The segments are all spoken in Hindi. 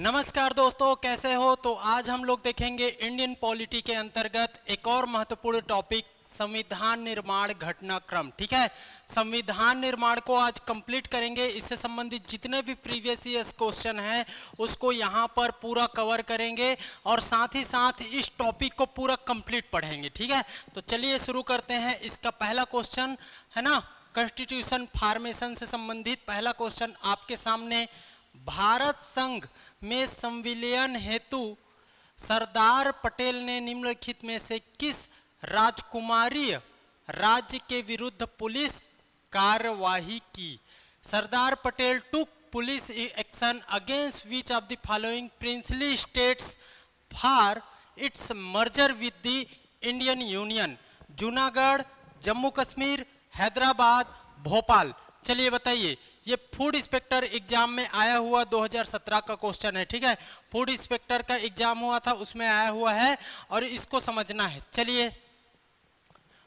नमस्कार दोस्तों, कैसे हो। तो आज हम लोग देखेंगे इंडियन पॉलिटी के अंतर्गत एक और महत्वपूर्ण टॉपिक संविधान निर्माण घटनाक्रम। ठीक है, संविधान निर्माण को आज कंप्लीट करेंगे। इससे संबंधित जितने भी प्रीवियस ईयर्स क्वेश्चन हैं उसको यहाँ पर पूरा कवर करेंगे और साथ ही साथ इस टॉपिक को पूरा कंप्लीट पढ़ेंगे। ठीक है, तो चलिए शुरू करते हैं। इसका पहला क्वेश्चन है ना, कॉन्स्टिट्यूशन फॉर्मेशन से संबंधित पहला क्वेश्चन आपके सामने। भारत संघ में संविलियन हेतु सरदार पटेल ने निम्नलिखित में से किस राजकुमारीय राज्य के विरुद्ध पुलिस कार्यवाही की। Sardar Patel took police action against which of the following princely states for its merger with the Indian union. Junagadh, Jammu Kashmir, Hyderabad, Bhopal. चलिए बताइए, ये फूड इंस्पेक्टर एग्जाम में आया हुआ 2017 का क्वेश्चन है। ठीक है, फूड इंस्पेक्टर का एग्जाम हुआ था, उसमें आया हुआ है और इसको समझना है। चलिए,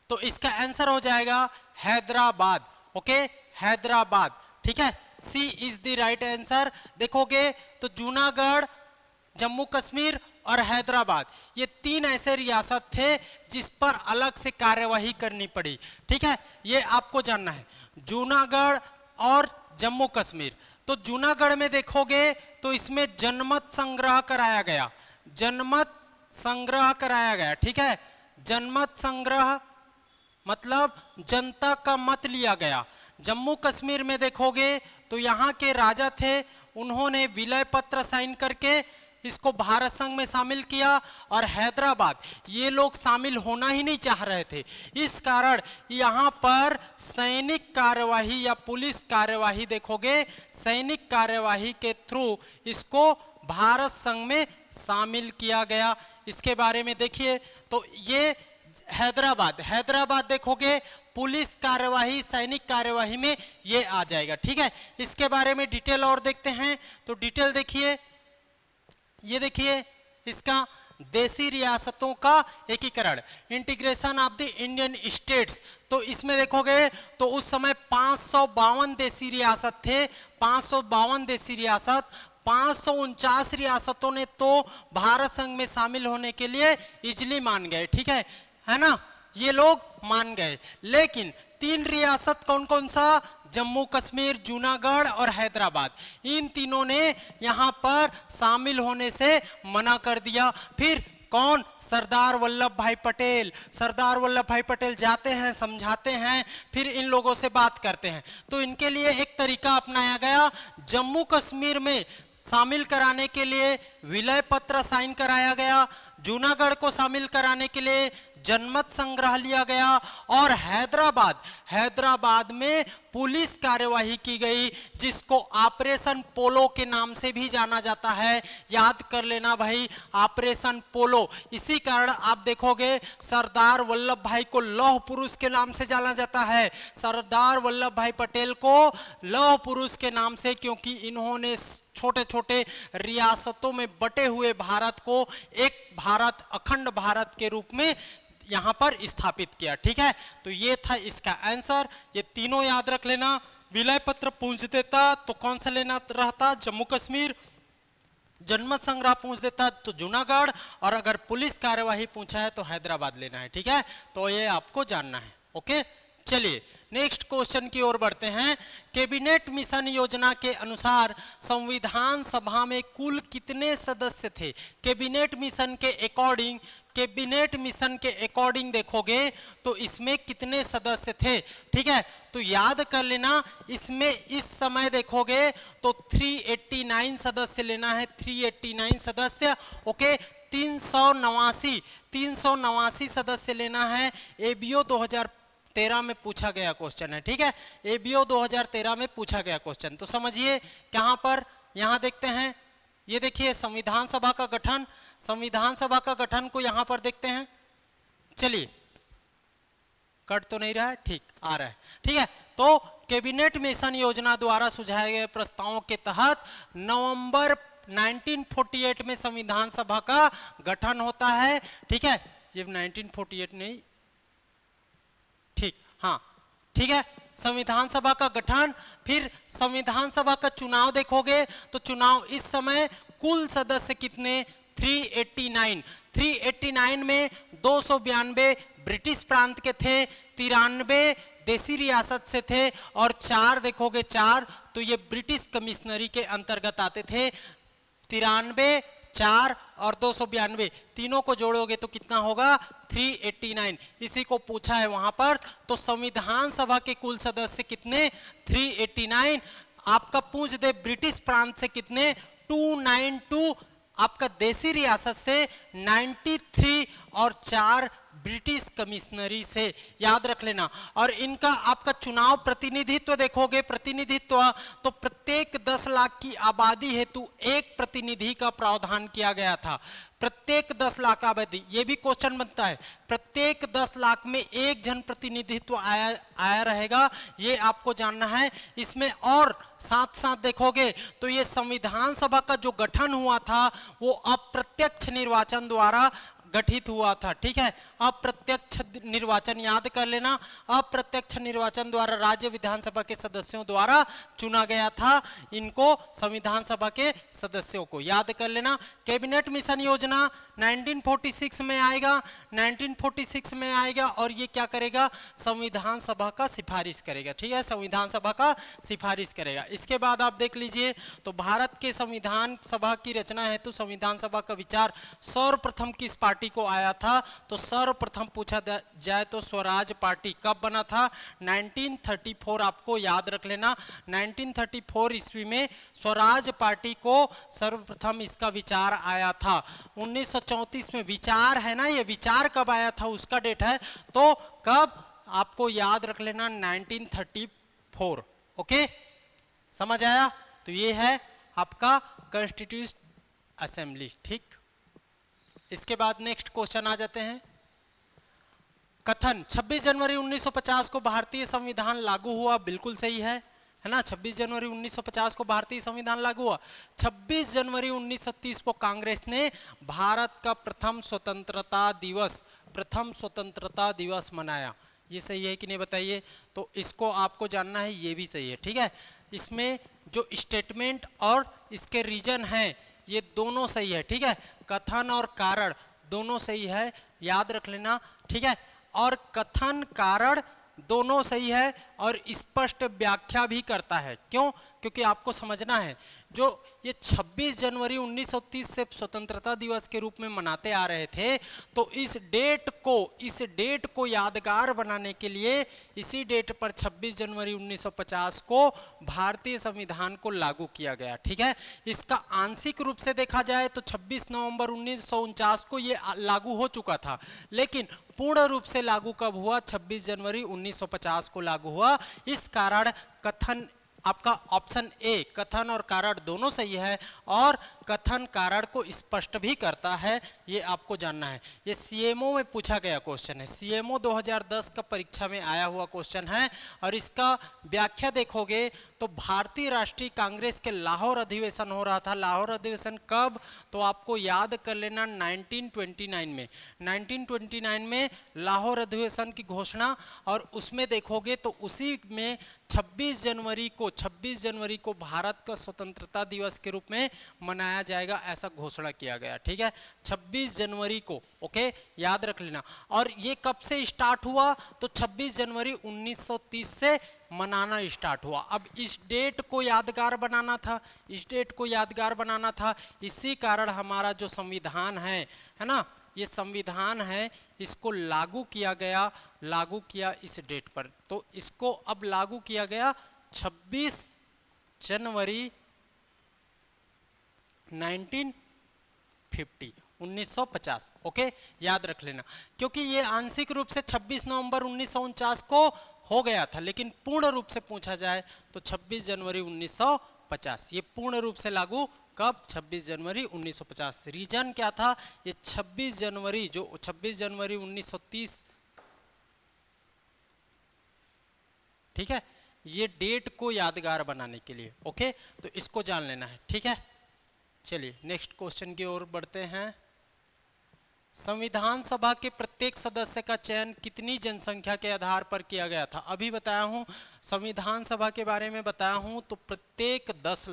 तो इसका आंसर हो जाएगा हैदराबाद। ओके, हैदराबाद। ठीक है, सी इज द राइट आंसर। देखोगे तो जूनागढ़, जम्मू कश्मीर और हैदराबाद, ये तीन ऐसे रियासत थे जिस पर अलग से कार्यवाही करनी पड़ी। ठीक है, ये आपको जानना है। जूनागढ़ और जम्मू कश्मीर, तो जूनागढ़ में देखोगे तो इसमें जनमत संग्रह कराया गया, जनमत संग्रह कराया गया। ठीक है, जनमत संग्रह मतलब जनता का मत लिया गया। जम्मू कश्मीर में देखोगे तो यहाँ के राजा थे, उन्होंने विलय पत्र साइन करके इसको भारत संघ में शामिल किया। और हैदराबाद, ये लोग शामिल होना ही नहीं चाह रहे थे, इस कारण यहाँ पर सैनिक कार्यवाही या पुलिस कार्यवाही देखोगे, सैनिक कार्यवाही के थ्रू इसको भारत संघ में शामिल किया गया। इसके बारे में देखिए, तो ये हैदराबाद, हैदराबाद देखोगे पुलिस कार्यवाही, सैनिक कार्यवाही में ये आ जाएगा। ठीक है, इसके बारे में डिटेल और देखते हैं। तो डिटेल देखिए, ये देखिए इसका देशी रियासतों का एकीकरण, integration of the Indian states. तो इसमें देखोगे तो उस समय 552 देशी रियासत थे, 552 देशी रियासत। 549 रियासतों ने तो भारत संघ में शामिल होने के लिए इजली मान गए। ठीक है ना, ये लोग मान गए। लेकिन तीन रियासत कौन कौन सा, जम्मू कश्मीर, जूनागढ़ और हैदराबाद, इन तीनों ने यहां पर शामिल होने से मना कर दिया। फिर कौन, सरदार वल्लभ भाई पटेल। सरदार वल्लभ भाई पटेल जाते हैं, समझाते हैं, फिर इन लोगों से बात करते हैं। तो इनके लिए एक तरीका अपनाया गया, जम्मू कश्मीर में शामिल कराने के लिए विलय पत्र साइन कराया गया, जूनागढ़ को शामिल कराने के लिए जनमत संग्रह लिया गया और हैदराबाद, हैदराबाद में पुलिस कार्यवाही की गई, जिसको ऑपरेशन पोलो के नाम से भी जाना जाता है। याद कर लेना भाई, ऑपरेशन पोलो। इसी कारण आप देखोगे सरदार वल्लभ भाई को लौह पुरुष के नाम से जाना जाता है, सरदार वल्लभ भाई पटेल को लौह पुरुष के नाम से, क्योंकि इन्होंने छोटे छोटे रियासतों में बटे हुए भारत को एक भारत, अखंड भारत के रूप में यहां पर स्थापित किया। ठीक है, तो ये था इसका आंसर। ये तीनों याद रख लेना। विलय पत्र पूछ देता तो कौन सा लेना रहता, जम्मू कश्मीर। जनमत संग्रह पूछ देता तो जूनागढ़, और अगर पुलिस कार्यवाही पूछा है तो हैदराबाद लेना है। ठीक है, तो ये आपको जानना है। ओके, चलिए नेक्स्ट क्वेश्चन की ओर बढ़ते हैं। कैबिनेट मिशन योजना के अनुसार संविधान सभा में कुल कितने सदस्य थे। कैबिनेट मिशन के अकॉर्डिंग, कैबिनेट मिशन के अकॉर्डिंग देखोगे तो इसमें कितने सदस्य थे। ठीक है, तो याद कर लेना, इसमें इस समय देखोगे तो 389 सदस्य लेना है, 389 सदस्य। ओके, 389 सदस्य लेना है। एबीओ 2013 में पूछा गया क्वेश्चन है। ठीक है, एबीओ 2013 में पूछा गया क्वेश्चन। तो समझिए कहां पर, यहां देखते हैं, ये देखिए संविधान सभा का गठन, संविधान सभा का गठन को यहां पर देखते हैं। चलिए, कट तो नहीं रहा है, ठीक आ रहा है। ठीक है, तो कैबिनेट मिशन योजना द्वारा सुझाए गए प्रस्तावों के तहत नवंबर 1948 में संविधान सभा का गठन होता है। ठीक है, ये 1948 नहीं, ठीक, हाँ ठीक है, संविधान सभा का गठन। फिर संविधान सभा का चुनाव देखोगे तो चुनाव इस समय कुल सदस्य कितने? 389। 389 में 292 ब्रिटिश प्रांत के थे, 93 देसी रियासत से थे और 4 देखोगे 4 तो ये ब्रिटिश कमिश्नरी के अंतर्गत आते थे। 93, 4 और 292 तीनों को जोड़ोगे तो कितना होगा? 389। इसी को पूछा है वहां पर। तो संविधान सभा के कुल सदस्य कितने? 389। आपका पूछ दे ब्रिटिश प्रांत से कितने? 292। आपका देसी रियासत से 93 और 4 ब्रिटिश कमिश्नरी से, याद रख लेना। और इनका आपका चुनाव प्रतिनिधित्व देखोगे, प्रतिनिधित्व तो प्रत्येक 10 लाख की आबादी हेतु एक प्रतिनिधि का प्रावधान किया गया था। प्रत्येक 10 लाख आबादी, ये भी क्वेश्चन बनता है, प्रत्येक 10 लाख में एक जन प्रतिनिधित्व आया रहेगा, ये आपको जानना है इसमें। और साथ साथ देखोगे तो ये संविधान सभा का जो गठन हुआ था वो अप्रत्यक्ष निर्वाचन द्वारा गठित हुआ था। ठीक है, अप्रत्यक्ष निर्वाचन, याद कर लेना, अप्रत्यक्ष निर्वाचन द्वारा राज्य विधानसभा के सदस्यों द्वारा चुना गया था इनको, संविधान सभा के सदस्यों को, याद कर लेना। कैबिनेट मिशन योजना 1946 में आएगा, 1946 में आएगा और ये क्या करेगा? संविधान सभा का सिफारिश करेगा। ठीक है, संविधान सभा का सिफारिश करेगा। इसके बाद आप देख लीजिए तो भारत के संविधान सभा की रचना हेतु संविधान सभा का विचार सर्वप्रथम किस पार्टी को आया था? तो सर्वप्रथम पूछा जाए तो स्वराज पार्टी कब बना था? 1934। आपको याद रख लेना, 1934 ईस्वी में स्वराज पार्टी को सर्वप्रथम इसका विचार आया था। 1934 में विचार है ना, ये विचार कब आया था उसका डेट है, तो कब आपको याद रख लेना 1934। ओके, समझ आया? तो ये है आपका कॉन्स्टिट्यूशन असेंबली। ठीक, इसके बाद नेक्स्ट क्वेश्चन आ जाते हैं। कथन 26 जनवरी 1950 को भारतीय संविधान लागू हुआ, बिल्कुल सही है ना। 26 जनवरी 1950 को भारतीय संविधान लागू हुआ। 26 जनवरी 1930 को कांग्रेस ने भारत का प्रथम स्वतंत्रता दिवस मनाया। ये सही है कि नहीं बताइए? तो इसको आपको जानना है, ये भी सही है। ठीक है, इसमें जो स्टेटमेंट और इसके रीजन हैं ये दोनों सही है। ठीक है, कथन और कारण दोनों सही है, याद रख लेना। ठीक है, और कथन कारण दोनों सही है और स्पष्ट व्याख्या भी करता है। क्यों? क्योंकि आपको समझना है जो ये 26 जनवरी 1930 से स्वतंत्रता दिवस के रूप में मनाते आ रहे थे, तो इस डेट को यादगार बनाने के लिए इसी डेट पर 26 जनवरी 1950 को भारतीय संविधान को लागू किया गया। ठीक है, इसका आंशिक रूप से देखा जाए तो 26 नवंबर 1949 को ये लागू हो चुका था, लेकिन पूर्ण रूप से लागू कब हुआ? 26 जनवरी 1950 को लागू हुआ। इस कारण कथन, आपका ऑप्शन ए कथन और कारण दोनों सही है और कथन कारण को स्पष्ट भी करता है, ये आपको जानना है। ये सीएमओ में पूछा गया क्वेश्चन है, सीएमओ 2010 का परीक्षा में आया हुआ क्वेश्चन है। और इसका व्याख्या देखोगे तो भारतीय राष्ट्रीय कांग्रेस के लाहौर अधिवेशन हो रहा था। लाहौर अधिवेशन कब? तो आपको याद कर लेना 1929 में, 1929 में लाहौर अधिवेशन की घोषणा। और उसमें देखोगे तो उसी में 26 जनवरी को भारत का स्वतंत्रता दिवस के रूप में मनाया जाएगा, ऐसा घोषणा किया गया। ठीक है, 26 जनवरी को। ओके, याद रख लेना। और ये कब से स्टार्ट हुआ? तो 26 जनवरी 1930 से मनाना स्टार्ट हुआ। अब इस डेट को यादगार बनाना था, इस डेट को यादगार बनाना था। इसी कारण हमारा जो संविधान है ना, ये संविधान है, इसको लागू किया इस डेट पर। तो इसको अब लागू किया गया 26 जनवरी 1950। ओके, याद रख लेना, क्योंकि ये आंशिक रूप से 26 नवंबर 1949 को हो गया था, लेकिन पूर्ण रूप से पूछा जाए तो 26 जनवरी 1950। ये पूर्ण रूप से लागू कब? 26 जनवरी 1950। रीजन क्या था? ये 26 जनवरी 1930, ठीक है, ये डेट को यादगार बनाने के लिए। ओके, तो इसको जान लेना है। ठीक है, चलिए नेक्स्ट क्वेश्चन की ओर बढ़ते हैं। संविधान सभा के प्रत्येक सदस्य का चयन कितनी जनसंख्या के आधार पर किया गया था? अभी बताया हूं, संविधान सभा के बारे में बताया हूं, तो प्रत्येक 10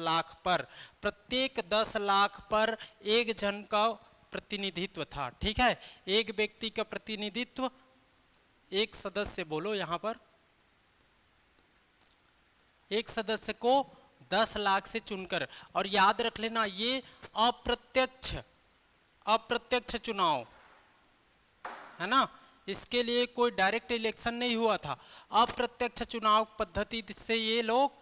लाख पर एक जन का प्रतिनिधित्व था। ठीक है, एक व्यक्ति का प्रतिनिधित्व, एक सदस्य, बोलो यहां पर, एक सदस्य को 10 लाख से चुनकर। और याद रख लेना, ये अप्रत्यक्ष चुनाव है ना, इसके लिए कोई डायरेक्ट इलेक्शन नहीं हुआ था, अप्रत्यक्ष चुनाव पद्धति से ये लोग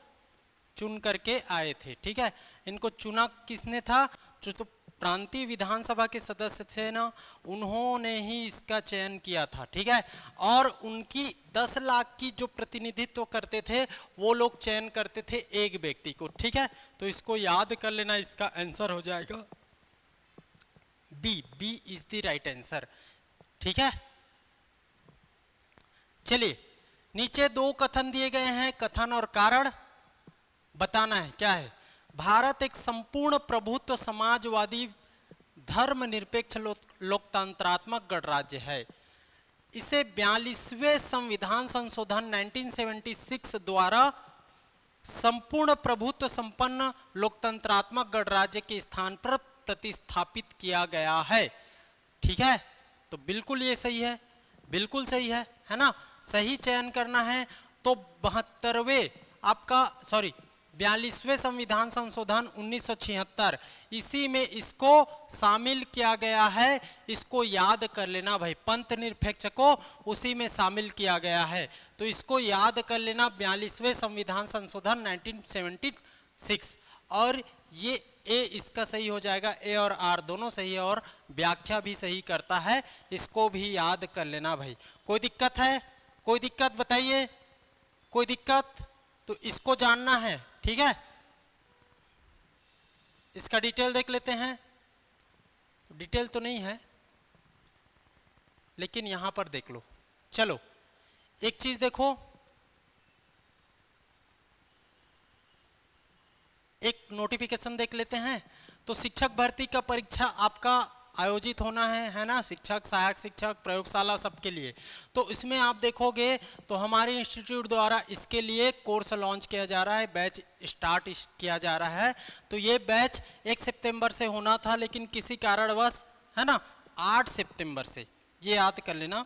चुन करके आए थे। ठीक है, इनको चुना किसने था? जो तो प्रांतीय विधानसभा के सदस्य थे ना, उन्होंने ही इसका चयन किया था। ठीक है, और उनकी 10 लाख की जो प्रतिनिधित्व करते थे वो लोग चयन करते थे एक व्यक्ति को। ठीक है, तो इसको याद कर लेना, इसका आंसर हो जाएगा B is the right answer. ठीक है, चलिए नीचे 2 कथन दिए गए हैं, कथन और कारण बताना है क्या है। भारत एक संपूर्ण प्रभुत्व समाजवादी धर्मनिरपेक्ष लोकतंत्रात्मक गणराज्य है। इसे 42वें संविधान संशोधन 1976 द्वारा संपूर्ण प्रभुत्व संपन्न लोकतंत्रात्मक गणराज्य के स्थान पर प्रतिस्थापित किया गया है। ठीक है, तो बिल्कुल ये सही है, बिल्कुल सही है ना। सही चयन करना है तो 42वें संविधान संशोधन 1976, इसी में इसको शामिल किया गया है। इसको याद कर लेना भाई, पंथ निरपेक्ष को उसी में शामिल किया गया है, तो इसको याद कर लेना, 42वें संविधान संशोधन 1976। और ये ए इसका सही हो जाएगा, ए और आर दोनों सही है, और व्याख्या भी सही करता है, इसको भी याद कर लेना भाई। कोई दिक्कत है? कोई दिक्कत बताइए, कोई दिक्कत? तो इसको जानना है। ठीक है, इसका डिटेल देख लेते हैं। डिटेल तो नहीं है, लेकिन यहां पर देख लो। चलो एक चीज देखो, एक नोटिफिकेशन देख लेते हैं। तो शिक्षक भर्ती का परीक्षा आपका आयोजित होना है ना, शिक्षक, सहायक शिक्षक, प्रयोगशाला, सबके लिए। तो इसमें आप देखोगे तो हमारे इंस्टीट्यूट द्वारा इसके लिए कोर्स लॉन्च किया जा रहा है, बैच स्टार्ट किया जा रहा है। तो ये बैच 1 सितंबर से होना था, लेकिन किसी कारणवश है ना 8 सितंबर से, ये याद कर लेना,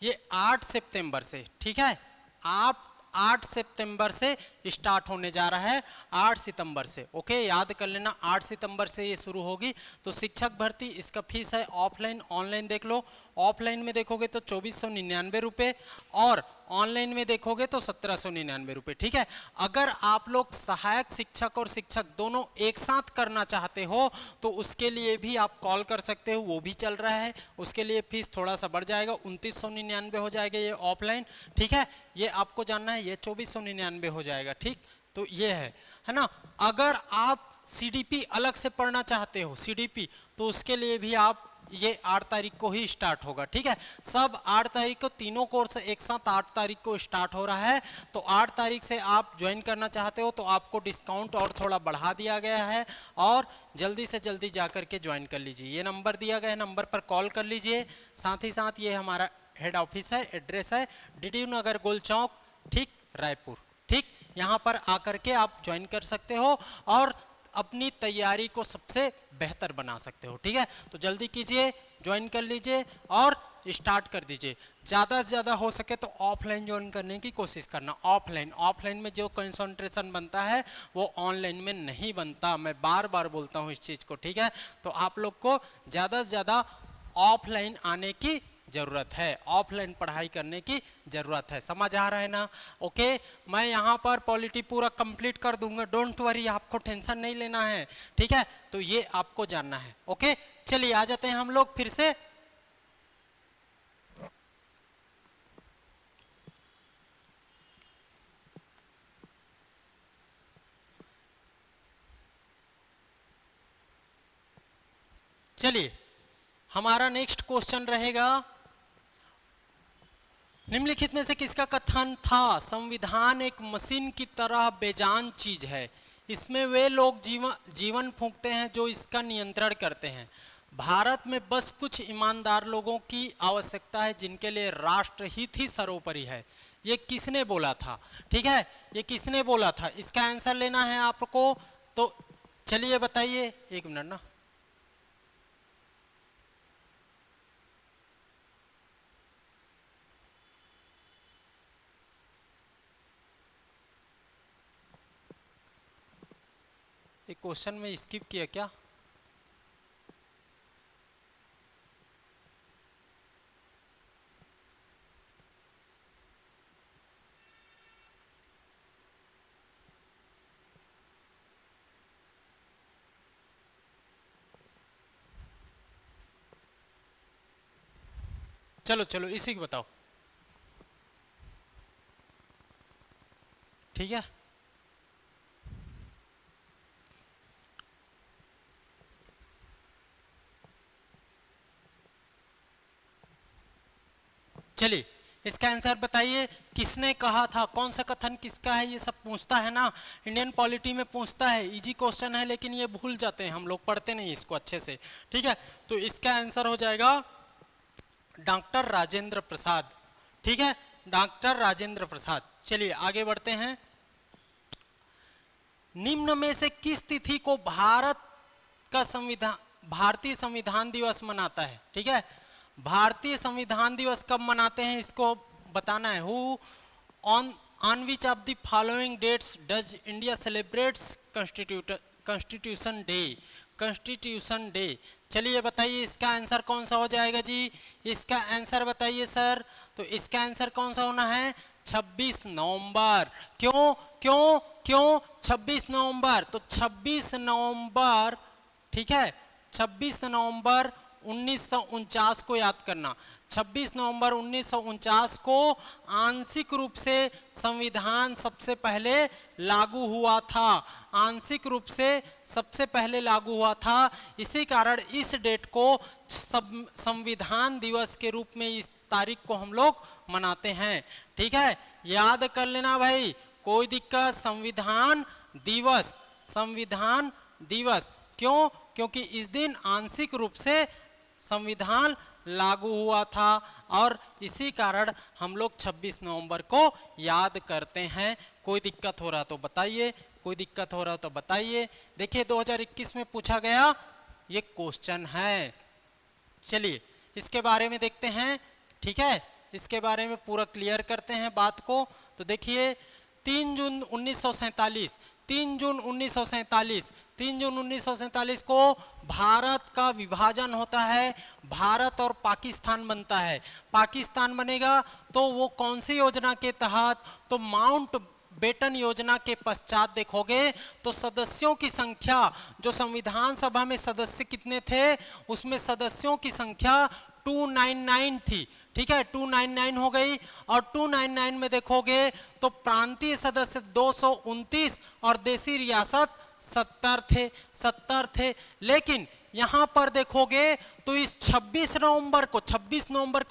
ये 8 सितंबर से। ठीक है, आप 8 सितंबर से स्टार्ट होने जा रहा है, 8 सितंबर से। ओके, याद कर लेना, 8 सितंबर से ये शुरू होगी। तो शिक्षक भर्ती, इसका फीस है ऑफलाइन, ऑनलाइन देख लो। ऑफलाइन में देखोगे तो 2499 रुपये, और ऑनलाइन में देखोगे तो 1799 रुपये। ठीक है, अगर आप लोग सहायक शिक्षक और शिक्षक दोनों एक साथ करना चाहते हो तो उसके लिए भी आप कॉल कर सकते हो, वो भी चल रहा है। उसके लिए फीस थोड़ा सा बढ़ जाएगा, 2999 हो जाएगा ये ऑफलाइन। ठीक है, ये आपको जानना है, ये 2499 हो जाएगा। ठीक, तो ये है ना। अगर आप सीडीपी अलग से पढ़ना चाहते हो, सीडीपी, तो उसके लिए भी आप, ये 8 तारीख को ही स्टार्ट होगा। ठीक है, सब 8 तारीख को, तीनों कोर्स एक साथ 8 तारीख को स्टार्ट हो रहा है। तो 8 तारीख से आप ज्वाइन करना चाहते हो तो आपको डिस्काउंट और थोड़ा बढ़ा दिया गया है, और जल्दी से जल्दी जाकर के ज्वाइन कर लीजिए। ये नंबर दिया गया है, नंबर पर कॉल कर लीजिए। साथ ही साथ ये हमारा हेड ऑफिस है, एड्रेस है DDU नगर गोल चौक, ठीक, रायपुर। ठीक, यहाँ पर आकर के आप ज्वाइन कर सकते हो और अपनी तैयारी को सबसे बेहतर बना सकते हो। ठीक है, तो जल्दी कीजिए, ज्वाइन कर लीजिए और स्टार्ट कर दीजिए। ज़्यादा से ज़्यादा हो सके तो ऑफलाइन ज्वाइन करने की कोशिश करना। ऑफलाइन में जो कंसंट्रेशन बनता है वो ऑनलाइन में नहीं बनता, मैं बार बार बोलता हूँ इस चीज़ को। ठीक है, तो आप लोग को ज़्यादा से ज़्यादा ऑफलाइन आने की जरूरत है, ऑफलाइन पढ़ाई करने की जरूरत है। समझ आ रहा है ना? ओके, मैं यहाँ पर पॉलिटी पूरा कंप्लीट कर दूंगा, डोंट वरी, आपको टेंशन नहीं लेना है। ठीक है, तो ये आपको जानना है। ओके, चलिए आ जाते हैं हम लोग फिर से। चलिए हमारा नेक्स्ट क्वेश्चन रहेगा, निम्नलिखित में से किसका कथन था संविधान एक मशीन की तरह बेजान चीज है? इसमें वे लोग जीवन फूंकते हैं जो इसका नियंत्रण करते हैं। भारत में बस कुछ ईमानदार लोगों की आवश्यकता है जिनके लिए राष्ट्र हित ही सर्वोपरि है। ये किसने बोला था? ठीक है, ये किसने बोला था? इसका आंसर लेना है आपको। तो चलिए बताइए, एक मिनट ना। एक क्वेश्चन में स्किप किया क्या? चलो चलो इसी को बताओ, ठीक है। चलिए इसका आंसर बताइए, किसने कहा था, कौन सा कथन किसका है? ये सब पूछता है ना, इंडियन पॉलिटी में पूछता है। इजी क्वेश्चन है लेकिन ये भूल जाते हैं हम लोग, पढ़ते नहीं इसको अच्छे से, ठीक है। तो इसका आंसर हो जाएगा डॉक्टर राजेंद्र प्रसाद, ठीक है, डॉक्टर राजेंद्र प्रसाद। चलिए आगे बढ़ते हैं। निम्न में से किस तिथि को भारतीय संविधान दिवस मनाता है? ठीक है, भारतीय संविधान दिवस कब मनाते हैं इसको बताना है। Who on which of the following dates does India celebrates Constitution Day? Constitution Day, चलिए बताइए इसका आंसर कौन सा हो जाएगा जी? इसका आंसर बताइए सर। तो इसका आंसर कौन सा होना है? 26 नवंबर। क्यों क्यों क्यों 26 नवंबर? तो 26 नवंबर, ठीक है, 26 नवंबर 1949 को याद करना। 26 नवंबर 1949 को आंशिक रूप से संविधान सबसे पहले लागू हुआ था, आंशिक रूप से सबसे पहले लागू हुआ था। इसी कारण इस डेट को संविधान दिवस के रूप में इस तारीख को हम लोग मनाते हैं, ठीक है। याद कर लेना भाई, कोई दिक्कत? संविधान दिवस, संविधान दिवस। क्यों? क्योंकि इस दिन आंशिक रूप से संविधान लागू हुआ था और इसी कारण हम लोग 26 नवंबर को याद करते हैं। कोई दिक्कत हो रहा तो बताइए, कोई दिक्कत हो रहा तो बताइए। देखिए 2021 में पूछा गया ये क्वेश्चन है। चलिए इसके बारे में देखते हैं, ठीक है, इसके बारे में पूरा क्लियर करते हैं बात को। तो देखिए 3 जून 1947, 3 जून 1947, 3 जून 1947 को भारत का विभाजन होता है, भारत और पाकिस्तान बनता है। पाकिस्तान बनेगा तो वो कौन सी योजना के तहत? तो माउंट बेटन योजना के पश्चात देखोगे तो सदस्यों की संख्या, जो संविधान सभा में सदस्य कितने थे, उसमें सदस्यों की संख्या 299 थी, ठीक है, 299 हो गई। और 299 में देखोगे तो प्रांतीय सदस्य 229 और देशी रियासत 70 थे। लेकिन यहां पर देखोगे तो इस 26 नवंबर को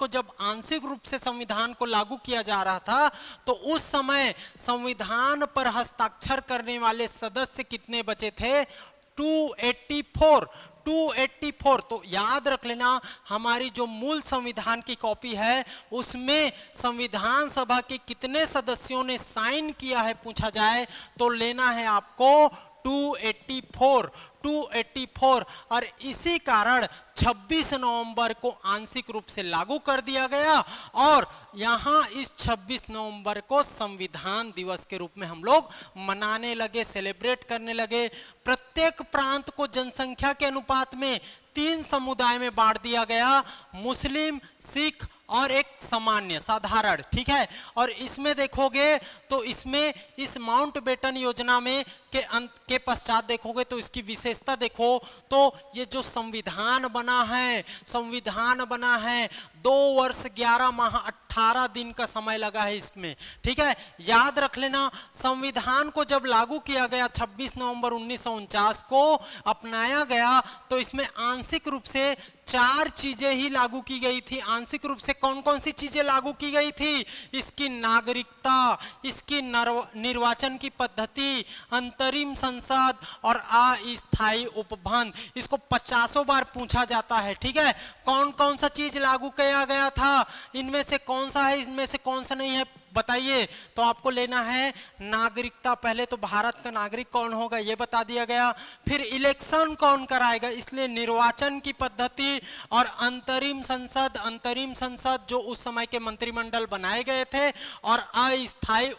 जब आंशिक रूप से संविधान को लागू किया जा रहा था तो उस समय संविधान पर हस्ताक्षर करने वाले सदस्य कितने बचे थे? 284। तो याद रख लेना, हमारी जो मूल संविधान की कॉपी है उसमें संविधान सभा के कितने सदस्यों ने साइन किया है पूछा जाए तो लेना है आपको 284। और इसी कारण 26 नवंबर को आंशिक रूप से लागू कर दिया गया और यहां इस 26 नवंबर को संविधान दिवस के रूप में हम लोग मनाने लगे, सेलिब्रेट करने लगे। प्रत्येक प्रांत को जनसंख्या के अनुपात में 3 समुदाय में बांट दिया गया, मुस्लिम, सिख और एक सामान्य साधारण, ठीक है। और इसमें देखोगे तो इसमें इस माउंट बेटन योजना में के पश्चात देखोगे तो इसकी विशेषता देखो तो ये जो संविधान बना है 2 वर्ष 11 माह 18 दिन का समय लगा है इसमें, ठीक है। याद रख लेना, संविधान को जब लागू किया गया 26 नवंबर 1949 को अपनाया गया तो इसमें आंशिक रूप से 4 चीजें ही लागू की गई थी। आंशिक रूप से कौन कौन सी चीजें लागू की गई थी? इसकी नागरिकता, इसकी निर्वाचन की पद्धति, अंतरिम संसद और अस्थायी उपबंध। इसको 50 बार पूछा जाता है, ठीक है। कौन कौन सा चीज लागू किया गया था, इनमें से कौन सा है, इनमें से कौन सा नहीं है, बताइए। तो आपको लेना है नागरिकता। पहले तो भारत का नागरिक कौन होगा ये बता दिया गया, फिर इलेक्शन कौन कराएगा, इसलिए निर्वाचन की पद्धति और अंतरिम संसद जो उस समय के मंत्रिमंडल बनाए गए थे, और अस्थायी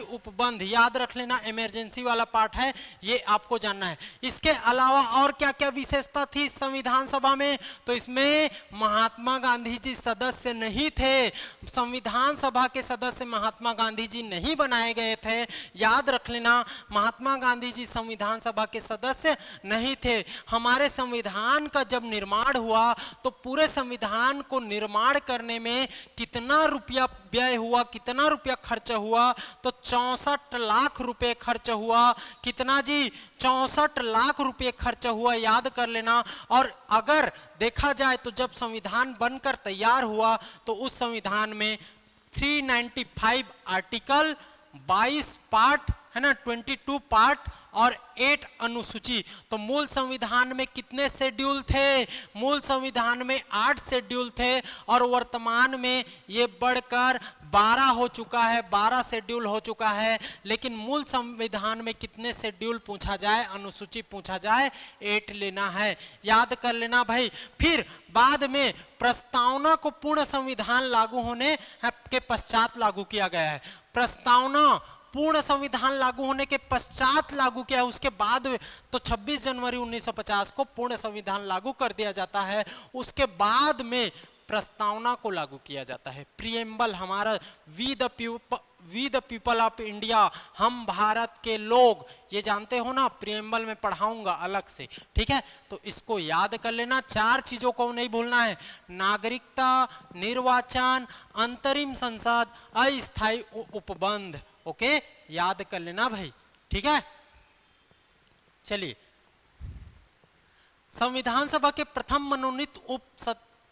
उपबंध याद रख लेना, इमरजेंसी वाला पार्ट है, ये आपको जानना है। इसके अलावा और क्या क्या विशेषता थी संविधान सभा में? तो इसमें महात्मा गांधी जी सदस्य नहीं थे। संविधान सभा के सदस्य महात्मा गांधी जी नहीं बनाए गए थे, याद रख लेना। महात्मा गांधी जी संविधान सभा के सदस्य नहीं थे। हमारे संविधान का जब निर्माण हुआ तो पूरे संविधान को निर्माण करने में कितना रुपया व्यय हुआ, कितना रुपया खर्च हुआ? तो 64 लाख रुपए खर्च हुआ। कितना जी? 64 लाख रुपए खर्च हुआ, याद कर लेना। और अगर देखा जाए तो जब संविधान बनकर तैयार हुआ तो उस संविधान में 395 आर्टिकल, 22 पार्ट है ना, 22 पार्ट और 8 अनुसूची। तो मूल संविधान में कितने शेड्यूल थे? मूल संविधान में 8 शेड्यूल थे, और वर्तमान में ये बढ़कर 12 हो चुका है, 12 शेड्यूल हो चुका है। लेकिन मूल संविधान में कितने शेड्यूल पूछा जाए, अनुसूची पूछा जाए, 8 लेना है, याद कर लेना भाई। फिर बाद में प्रस्तावना को पूर्ण संविधान लागू होने के पश्चात लागू किया गया है। प्रस्तावना पूर्ण संविधान लागू होने के पश्चात लागू किया है, उसके बाद तो 26 जनवरी 1950 को पूर्ण संविधान लागू कर दिया जाता है। उसके बाद में प्रस्तावना को लागू किया जाता है। प्रीएम्बल हमारा we the people of India, हम भारत के लोग, ये जानते हो ना, प्रीएम्बल में पढ़ाऊंगा अलग से, ठीक है। तो इसको याद कर लेना, 4 चीजों को नहीं भूलना है, नागरिकता, निर्वाचन, अंतरिम संसद, अस्थायी उपबंध। ओके, याद कर लेना भाई, ठीक है। चलिए, संविधान सभा के प्रथम मनोनीत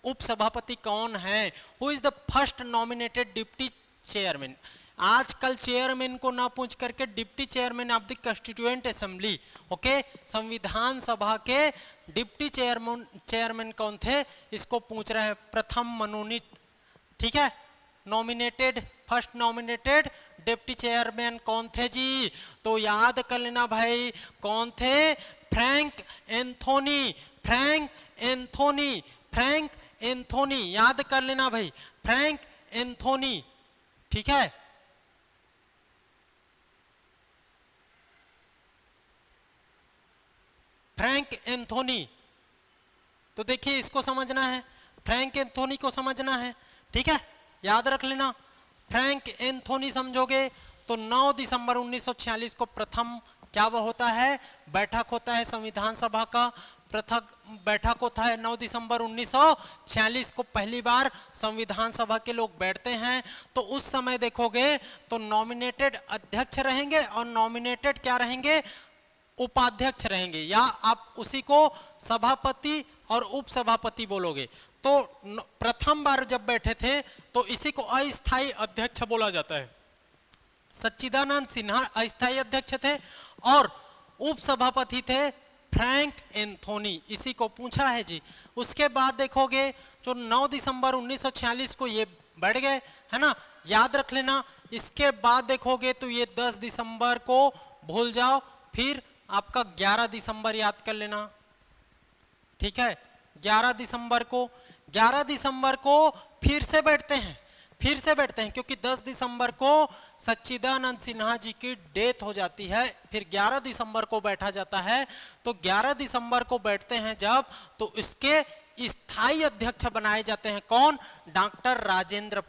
उपसभापति कौन है? Who is the first nominated deputy chairman? आजकल चेयरमैन को ना पूछ करके deputy chairman of the constituent assembly, okay. संविधान सभा के डिप्टी चेयरमैन कौन थे, इसको पूछ रहे हैं। प्रथम मनोनीत, ठीक है, nominated, first nominated deputy chairman कौन थे जी? तो याद कर लेना भाई, कौन थे? फ्रैंक एंथोनी, याद कर लेना भाई, फ्रैंक एंथोनी, ठीक है। फ्रैंक एंथोनी, तो देखिए इसको समझना है, फ्रैंक एंथोनी को समझना है, ठीक है, याद रख लेना। फ्रैंक एंथोनी समझोगे तो 9 दिसंबर 1946 को प्रथम क्या वो होता है, बैठक होता है संविधान सभा का। प्रथम बैठक होता है 9 दिसंबर 1946 को, पहली बार संविधान सभा के लोग बैठते हैं। तो उस समय देखोगे तो नॉमिनेटेड अध्यक्ष रहेंगे और नॉमिनेटेड क्या रहेंगे, उपाध्यक्ष रहेंगे, या आप उसी को सभापति और उपसभापति बोलोगे। तो प्रथम बार जब बैठे थे तो इसी को अस्थायी अध्यक्ष बोला जाता है। सच्चिदानंद सिन्हा अस्थायी अध्यक्ष थे और उपसभापति थे फ्रैंक एंथोनी, इसी को पूछा है जी। उसके बाद देखोगे जो 9 दिसंबर 1946 को ये बढ़ गए, है ना, याद रख लेना। इसके बाद देखोगे तो ये 10 दिसंबर को भूल जाओ, फिर आपका 11 दिसंबर याद कर लेना, ठीक है। 11 दिसंबर को फिर से बैठते हैं, क्योंकि 10 दिसंबर को सच्चिदानंद सिन्हा जी की डेथ हो जाती है, फिर 11 दिसंबर को बैठा जाता है। तो 11 दिसंबर को बैठते हैं जब, तो इसके स्थायी अध्यक्ष बनाए जाते हैं कौन, डॉक्टर राजेंद्र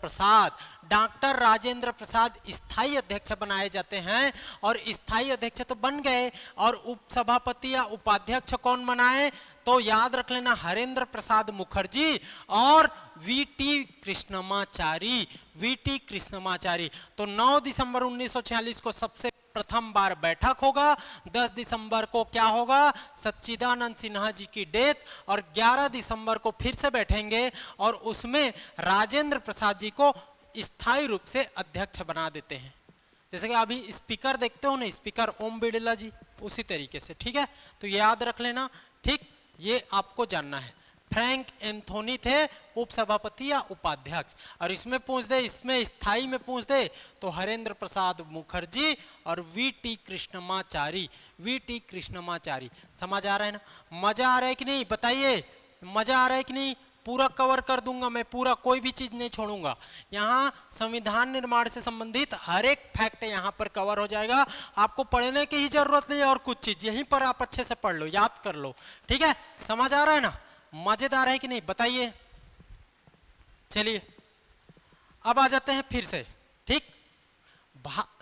प्रसाद स्थायी अध्यक्ष बनाए जाते हैं। और स्थायी अध्यक्ष तो बन गए, और उपसभापति या उपाध्यक्ष कौन बनाए, तो याद रख लेना हरेंद्र प्रसाद मुखर्जी और वीटी कृष्णमाचारी। तो 9 दिसंबर 1946 को सबसे प्रथम बार बैठक होगा। 10 दिसंबर को क्या होगा, सच्चिदानंद सिन्हा जी की डेथ, और 11 दिसंबर को फिर से बैठेंगे और उसमें राजेंद्र प्रसाद जी को स्थायी रूप से अध्यक्ष बना देते हैं। जैसे कि अभी स्पीकर देखते हो ना, स्पीकर ओम बिड़ला जी, उसी तरीके से। ठीक है, तो याद रख लेना। ठीक, ये आपको जानना है। फ्रैंक एंथोनी थे उपसभापति या उपाध्यक्ष। और इसमें पूछ दे, इसमें स्थायी में पूछ दे तो हरेंद्र प्रसाद मुखर्जी और वीटी कृष्णमाचारी। वीटी कृष्णमाचारी। समझ आ रहा है ना? मजा आ रहा है कि नहीं बताइए, मजा आ रहा है कि नहीं? पूरा कवर कर दूंगा मैं, पूरा, कोई भी चीज नहीं छोड़ूंगा। यहाँ संविधान निर्माण से संबंधित हर एक फैक्ट यहाँ पर कवर हो जाएगा। आपको पढ़ने की ही जरूरत नहीं है और कुछ चीज यहीं पर आप अच्छे से पढ़ लो, याद कर लो। ठीक है, समझ आ रहा है ना? मजेदार है कि नहीं बताइए। चलिए अब आ जाते हैं फिर से। ठीक,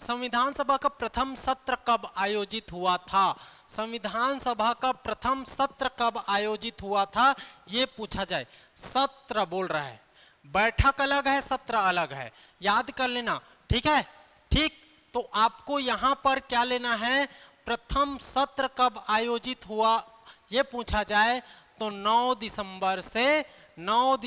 संविधान सभा का प्रथम सत्र कब आयोजित हुआ था? संविधान सभा का प्रथम सत्र कब आयोजित हुआ था, यह पूछा जाए। सत्र बोल रहा है, बैठक अलग है, सत्र अलग है, याद कर लेना। ठीक है, ठीक, तो आपको यहां पर क्या लेना है, प्रथम सत्र कब आयोजित हुआ यह पूछा जाए तो 9 दिसंबर से 9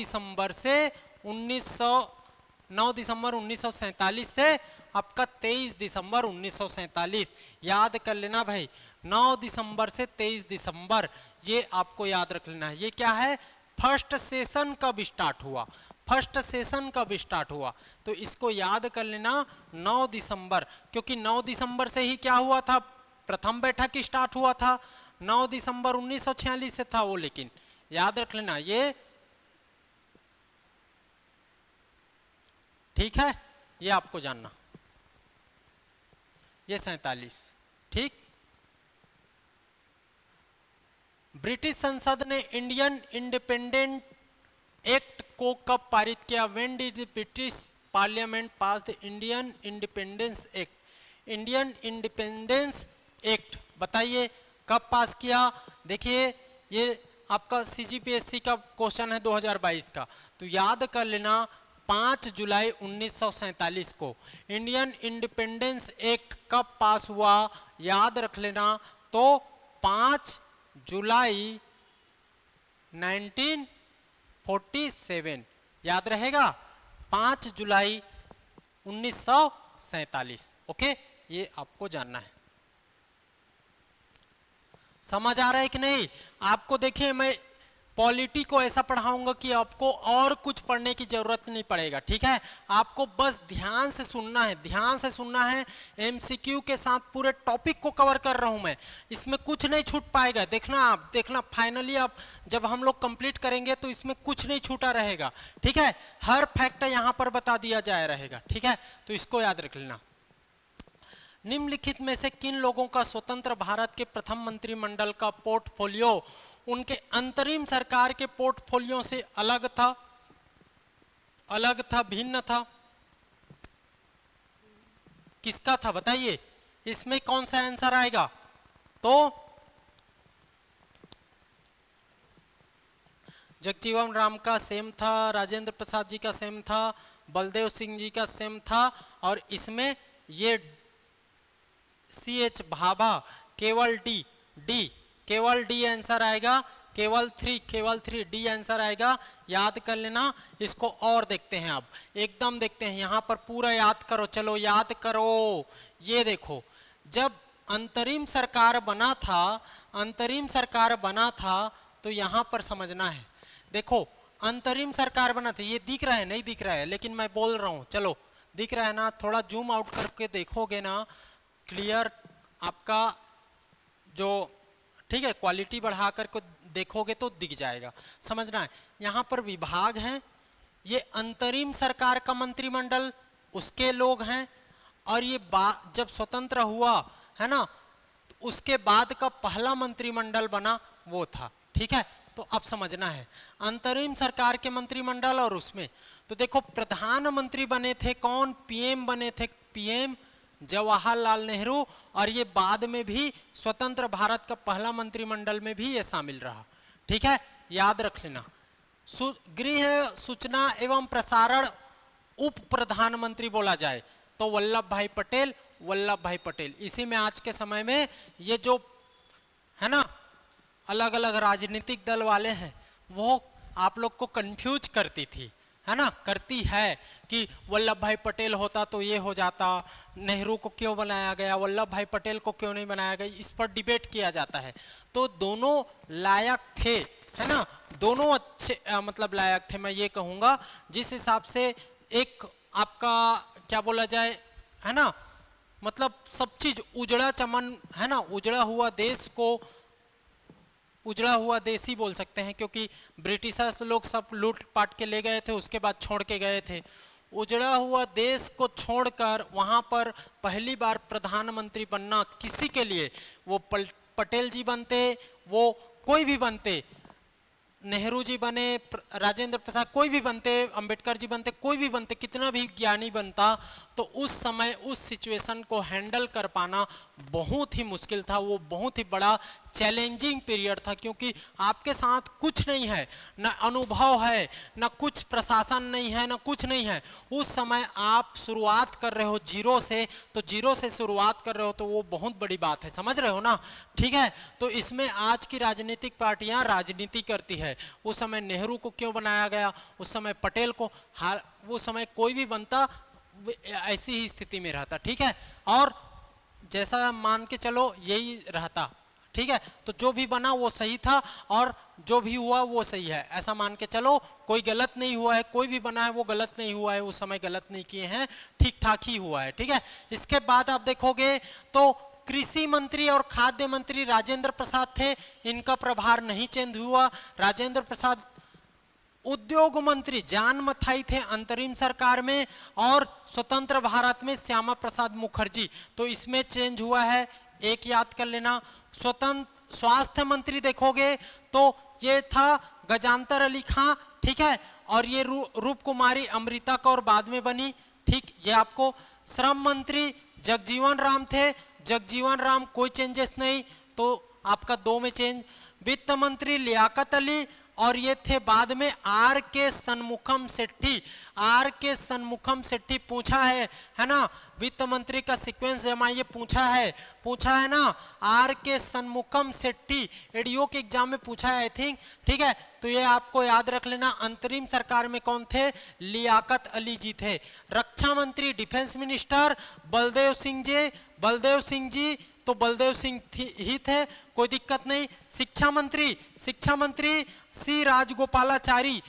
दिसंबर 1947 से आपका 23 दिसंबर 1947। याद कर लेना भाई, 9 दिसंबर से 23 दिसंबर, ये आपको याद रख लेना है। ये क्या है, फर्स्ट सेशन कब स्टार्ट हुआ, फर्स्ट सेशन कब स्टार्ट हुआ, तो इसको याद कर लेना 9 दिसंबर, क्योंकि 9 दिसंबर से ही क्या हुआ था, प्रथम बैठक स्टार्ट हुआ था। 9 दिसंबर 1946 से था वो, लेकिन याद रख लेना ये। ठीक है, ये आपको जानना, ये 47। ठीक, ब्रिटिश संसद ने इंडियन इंडिपेंडेंट एक्ट को कब पारित किया? When did the British parliament pass the Indian independence act? Indian independence act बताइए कब पास किया? देखिए ये आपका सीजीपीएससी का क्वेश्चन है 2022 का, तो याद कर लेना 5 जुलाई 1947 को इंडियन इंडिपेंडेंस एक्ट कब पास हुआ, याद रख लेना, तो 5 जुलाई 1947, याद रहेगा, 5 जुलाई 1947। ओके, ये आपको जानना है। समझ आ रहा है कि नहीं आपको? देखिए मैं पॉलिटी को ऐसा पढ़ाऊंगा कि आपको और कुछ पढ़ने की जरूरत नहीं पड़ेगा। ठीक है, आपको बस ध्यान से सुनना है, ध्यान से सुनना है। एमसीक्यू के साथ पूरे टॉपिक को कवर कर रहा हूं मैं, इसमें कुछ नहीं छूट पाएगा। देखना आप, देखना फाइनली आप जब हम लोग कंप्लीट करेंगे तो इसमें कुछ नहीं छूटा रहेगा। ठीक है, हर फैक्ट यहां पर बता दिया जाए रहेगा। ठीक है, तो इसको याद रख लेना। निम्नलिखित में से किन लोगों का स्वतंत्र भारत के प्रथम मंत्रिमंडल का पोर्टफोलियो उनके अंतरिम सरकार के पोर्टफोलियो से अलग था, भिन्न था? किसका था बताइए, इसमें कौन सा आंसर आएगा? तो जगजीवन राम का सेम था, राजेंद्र प्रसाद जी का सेम था, बलदेव सिंह जी का सेम था, और इसमें ये CH भाभा केवल डी आंसर आएगा, केवल 3 डी आंसर आएगा। याद कर लेना इसको। और देखते हैं, अब एकदम देखते हैं, यहां पर पूरा याद करो, चलो याद करो। ये देखो, जब अंतरिम सरकार बना था तो यहां पर समझना है। देखो अंतरिम सरकार बना था, ये दिख रहा है नहीं दिख रहा है, लेकिन मैं बोल रहा हूं, चलो दिख रहा है ना, थोड़ा जूम आउट करके देखोगे ना, क्लियर आपका जो, ठीक है, क्वालिटी बढ़ा करके देखोगे तो दिख जाएगा। समझना है, यहाँ पर विभाग हैं, ये अंतरिम सरकार का मंत्रिमंडल उसके लोग हैं, और ये जब स्वतंत्र हुआ है ना, तो उसके बाद का पहला मंत्रिमंडल बना वो था। ठीक है, तो अब समझना है अंतरिम सरकार के मंत्रिमंडल और उसमें, तो देखो प्रधानमंत्री बने थे कौन? पीएम बने थे, पीएम जवाहरलाल नेहरू, और ये बाद में भी स्वतंत्र भारत का पहला मंत्रिमंडल में भी ये शामिल रहा। ठीक है, याद रख लेना। गृह सूचना एवं प्रसारण उप प्रधानमंत्री बोला जाए तो वल्लभ भाई पटेल वल्लभ भाई पटेल। इसी में आज के समय में ये जो है ना अलग अलग राजनीतिक दल वाले हैं वो आप लोग को कंफ्यूज करती थी, है ना, करती है कि वल्लभ भाई पटेल होता तो ये हो जाता, नेहरू को क्यों बनाया गया, वल्लभ भाई पटेल को क्यों नहीं बनाया गया, इस पर डिबेट किया जाता है। तो दोनों लायक थे, है ना, दोनों अच्छे मतलब लायक थे मैं ये कहूँगा। जिस हिसाब से एक आपका क्या बोला जाए, है ना, मतलब सब चीज उजड़ा चमन, है ना, उजड़ा हुआ देश को उजड़ा हुआ देश ही बोल सकते हैं, क्योंकि ब्रिटिशर्स लोग सब लूट पाट के ले गए थे, उसके बाद छोड़ के गए थे। उजड़ा हुआ देश को छोड़कर वहां पर पहली बार प्रधानमंत्री बनना किसी के लिए, वो पटेल जी बनते, वो कोई भी बनते, नेहरू जी बने, राजेंद्र प्रसाद, कोई भी बनते, अंबेडकर जी बनते, कोई भी बनते, कितना भी ज्ञानी बनता, तो उस समय उस सिचुएशन को हैंडल कर पाना बहुत ही मुश्किल था। वो बहुत ही बड़ा चैलेंजिंग पीरियड था, क्योंकि आपके साथ कुछ नहीं है, न अनुभव है, न कुछ प्रशासन नहीं है, न कुछ नहीं है। उस समय आप शुरुआत कर रहे हो जीरो से, तो जीरो से शुरुआत कर रहे हो तो वो बहुत बड़ी बात है, समझ रहे हो ना, ठीक है। तो इसमें आज की राजनीतिक पार्टियां राजनीति करती है। उस समय नेहरू को क्यों बनाया गया, उस समय पटेल को, उस समय कोई भी बनता ऐसी ही स्थिति में रहता, ठीक है। और जैसा मान के चलो यही रहता, ठीक है। तो जो भी बना वो सही था और जो भी हुआ वो सही है, ऐसा मान के चलो, कोई गलत नहीं हुआ है, कोई भी बना है वो गलत नहीं हुआ है, उस समय गलत नहीं किए हैं, ठीक ठाक ही हुआ है, ठीक है। इसके बाद आप देखोगे तो कृषि मंत्री और खाद्य मंत्री राजेंद्र प्रसाद थे, इनका प्रभार नहीं चेंज हुआ। राजेंद्र प्रसाद उद्योग मंत्री जान मथाई थे अंतरिम सरकार में, और स्वतंत्र भारत में श्यामा प्रसाद मुखर्जी, तो इसमें चेंज हुआ है, एक याद कर लेना। स्वतंत्र स्वास्थ्य मंत्री देखोगे तो ये था गजानतर अली खां, ठीक है, और ये रूप कुमारी अमृता कौर बाद में बनी, ठीक, ये आपको। श्रम मंत्री जगजीवन राम थे, जगजीवन राम कोई चेंजेस नहीं, तो आपका 2 में चेंज। वित्त मंत्री लियाकत अली, और ये थे बाद में आर के सन्मुखम सेट्टी। आर के सन्मुखम सेट्टी पूछा है ना, वित्त मंत्री का सीक्वेंस जमाइए, पूछा है ना, आर के सन्मुखम सेट्टी, एडीओ के एग्जाम में पूछा है आई थिंक, ठीक है। तो ये आपको याद रख लेना। अंतरिम सरकार में कौन थे, लियाकत अली जी थे। रक्षा मंत्री डिफेंस मिनिस्टर बलदेव सिंह जी, तो बलदेव सिंह ही थे, कोई दिक्कत नहीं। शिक्षा मंत्री सी राजगोपालाचारी,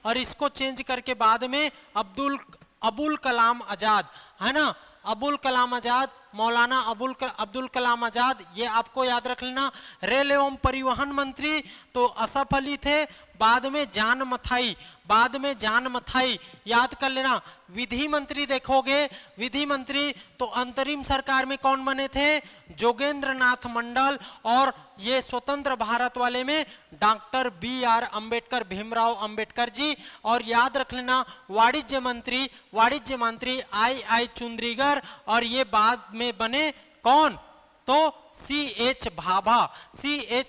और इसको चेंज करके बाद में अबुल कलाम आजाद, है ना, अबुल कलाम आजाद, मौलाना अब्दुल कलाम आजाद, ये आपको याद रख लेना। रेल एवं परिवहन मंत्री तो असफ अली थे, बाद में जान मथाई, याद कर लेना। विधि मंत्री देखोगे, विधि मंत्री तो अंतरिम सरकार में कौन बने थे, जोगेंद्र नाथ मंडल, और ये स्वतंत्र भारत वाले में डॉक्टर BR अंबेडकर, भीमराव अंबेडकर जी। और याद रख लेना वाणिज्य मंत्री I चुंद्रीगर, और ये बाद में बने कौन, तो CH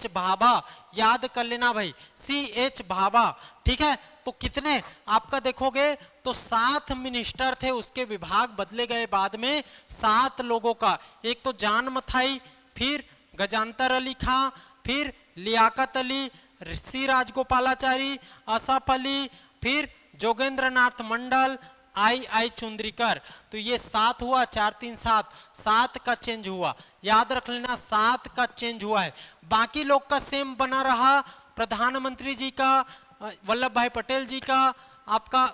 भाभा, याद कर लेना भाई, CH भाभा, ठीक है। तो कितने आपका देखोगे तो 7 मिनिस्टर थे, उसके विभाग बदले गए बाद में 7 लोगों का, एक तो जान मथाई, फिर गजानतर अली खां, फिर लियाकत अली, सी राजगोपालाचारी, असफ अली, फिर जोगेंद्र नाथ मंडल, I चुंद्रीकर। तो ये 7 हुआ, 4 3 7 का चेंज हुआ, याद रख लेना 7 का चेंज हुआ है। बाकी लोग का सेम बना रहा, प्रधानमंत्री जी का, वल्लभ भाई पटेल जी का, आपका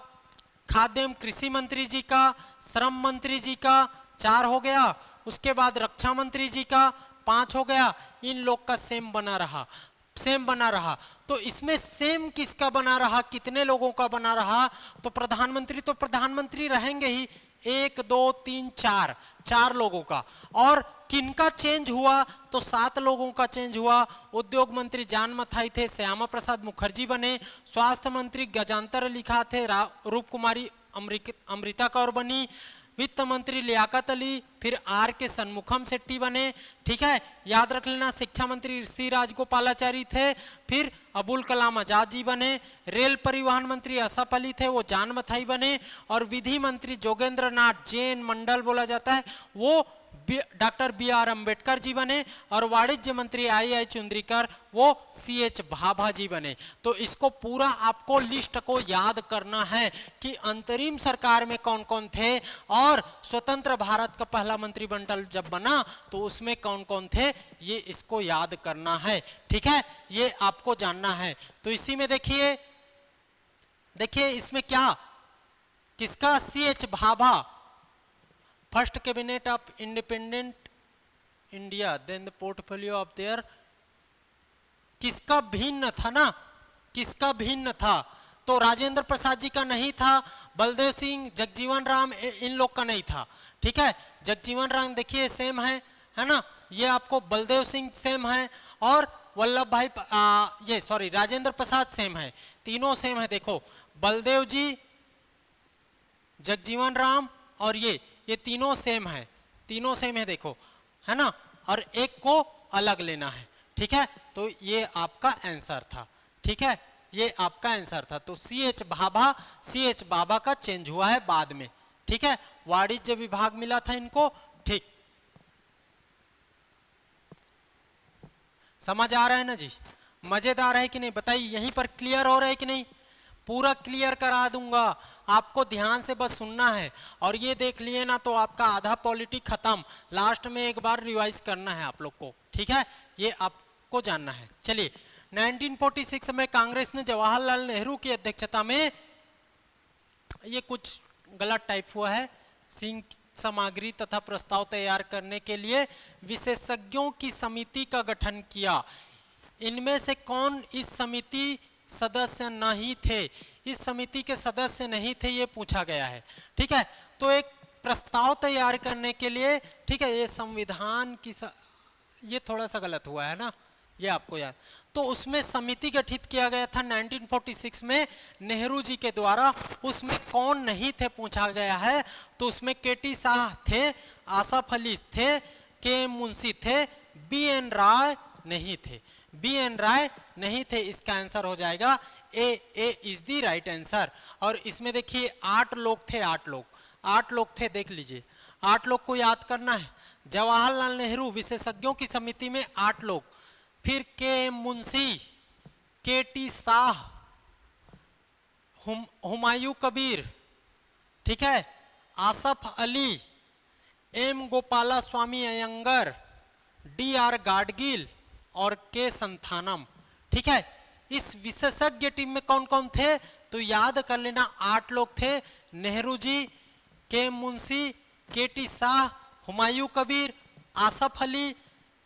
खाद्य एवं कृषि मंत्री जी का, श्रम मंत्री जी का 4 हो गया, उसके बाद रक्षा मंत्री जी का 5 हो गया, इन लोग का सेम बना रहा। तो इसमें सेम किसका बना रहा, कितने लोगों का बना रहा, तो प्रधानमंत्री रहेंगे ही, 1 2 3 4 लोगों का। और किनका चेंज हुआ, तो 7 लोगों का चेंज हुआ। उद्योग मंत्री जान मथाई थे, श्यामा प्रसाद मुखर्जी बने। स्वास्थ्य मंत्री गजानतर अली खां थे, रूप कुमारी अमृता कौर बनी। वित्त मंत्री लियाकत अली, फिर आर के सन्मुखम शेट्टी बने, ठीक है, याद रख लेना। शिक्षा मंत्री सी राजगोपालाचारी थे, फिर अबुल कलाम आजाद जी बने। रेल परिवहन मंत्री असफ अली थे, वो जान मथाई बने। और विधि मंत्री जोगेंद्र नाथ जैन मंडल बोला जाता है, वो doctor B are Ambedkar ji बने। और वाणिज्य मंत्री आई आई चुंद्रीकर, वो सी एच भाभा जी बने। तो इसको पूरा आपको लिस्ट को याद करना है कि अंतरिम सरकार में कौन कौन थे और स्वतंत्र भारत का पहला मंत्रिमंडल जब बना तो उसमें कौन कौन थे, ये इसको याद करना है, ठीक है, ये आपको जानना है। तो इसी में देखिए इसमें क्या, किसका, C H Bhabha, first cabinet of independent India, then the portfolio of their, किसका भिन्न था ना, किसका भिन्न था, तो राजेंद्र प्रसाद जी का नहीं था, बलदेव सिंह, जगजीवन राम, इन लोग का नहीं था, ठीक है। जगजीवन राम देखिए सेम है ना, ये आपको बलदेव सिंह सेम है, और वल्लभ भाई ये सॉरी राजेंद्र प्रसाद सेम है, तीनों सेम है। देखो बलदेव जी, जगजीवन राम और ये तीनों सेम है, तीनों सेम है, देखो है ना, और एक को अलग लेना है, ठीक है। तो ये आपका आंसर था, ठीक है, ये आपका आंसर था। तो सी एच भाभा का चेंज हुआ है बाद में, ठीक है, वाणिज्य विभाग मिला था इनको, ठीक। समझ आ रहा है ना जी, मजेदार है कि नहीं बताइए, यहीं पर क्लियर हो रहा है कि नहीं, पूरा क्लियर करा दूंगा, आपको ध्यान से बस सुनना है। और ये देख लिए ना तो आपका आधा पॉलिटी खत्म, लास्ट में एक बार रिवाइज करना है आप लोग को, ठीक है, ये आपको जानना है। चलिए 1946 में कांग्रेस ने जवाहरलाल नेहरू की अध्यक्षता में, ये कुछ गलत टाइप हुआ है, सिंह सामग्री तथा प्रस्ताव तैयार करने के लिए विशेषज्ञों की समिति का गठन किया। इनमें से कौन इस समिति सदस्य नहीं थे, इस समिति के सदस्य नहीं थे, ये पूछा गया है, ठीक है। तो एक प्रस्ताव तैयार करने के लिए, ठीक है, ये संविधान की ये थोड़ा सा गलत हुआ है ना, ये आपको याद, तो उसमें समिति गठित किया गया था 1946 में नेहरू जी के द्वारा, उसमें कौन नहीं थे पूछा गया है। तो उसमें केटी शाह थे, आसफ अली थे, के मुंशी थे, बी एन राय नहीं थे, बी एन राय नहीं थे, इसका आंसर हो जाएगा ए इज द राइट आंसर। और इसमें देखिए 8 लोग थे, 8 लोग थे, देख लीजिए 8 लोग को याद करना है। जवाहरलाल नेहरू विशेषज्ञों की समिति में 8 लोग, फिर के मुंशी, के टी शाह, हुमायूं कबीर, ठीक है, आसफ अली, एम गोपाला स्वामी अयंगर, डी आर गाडगिल और के संथानम, ठीक है। इस विशेषज्ञ टीम में कौन कौन थे तो याद कर लेना, 8 लोग थे, नेहरू जी, के मुंशी, के टी शाह, हुमायूं कबीर, आसफ अली,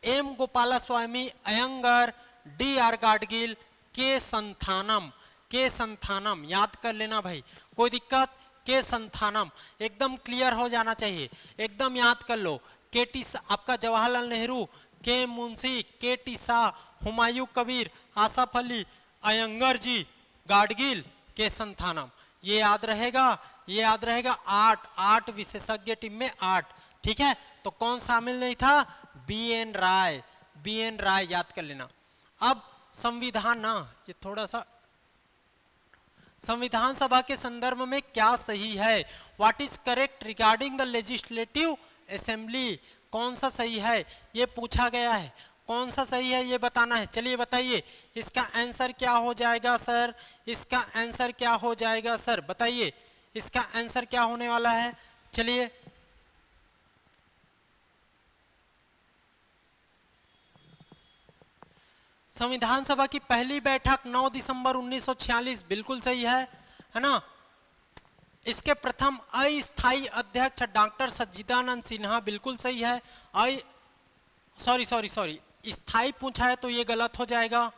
एम गोपाला स्वामी अयंगर, डी आर गाडगिल, के संथानम, के संथानम याद कर लेना भाई, कोई दिक्कत, के संथानम एकदम क्लियर हो जाना चाहिए, एकदम याद कर लो। के टी आपका जवाहरलाल नेहरू, के मुंशी, के टी शाह, हुमायूं कबीर, आसफ अली, अयंगर जी, गाडगिल, के संथानम, ये याद रहेगा, ये याद रहेगा। 8 विशेषज्ञ टीम में 8, ठीक है। तो कौन शामिल नहीं था, बी एन राय, बी एन राय याद कर लेना। अब संविधान ना, ये थोड़ा सा संविधान सभा के संदर्भ में क्या सही है, what is correct regarding the legislative assembly, कौन सा सही है ये पूछा गया है, कौन सा सही है ये बताना है। चलिए बताइए इसका आंसर क्या हो जाएगा सर, इसका आंसर क्या हो जाएगा सर, बताइए इसका आंसर क्या होने वाला है। चलिए संविधान सभा की पहली बैठक 9 दिसंबर 1946 बिल्कुल सही है ना। इसके प्रथम अस्थायी अध्यक्ष डॉक्टर सच्चिदानंद सिन्हा बिल्कुल सही है। सॉरी स्थायी पूछा है तो ये गलत हो जाएगा,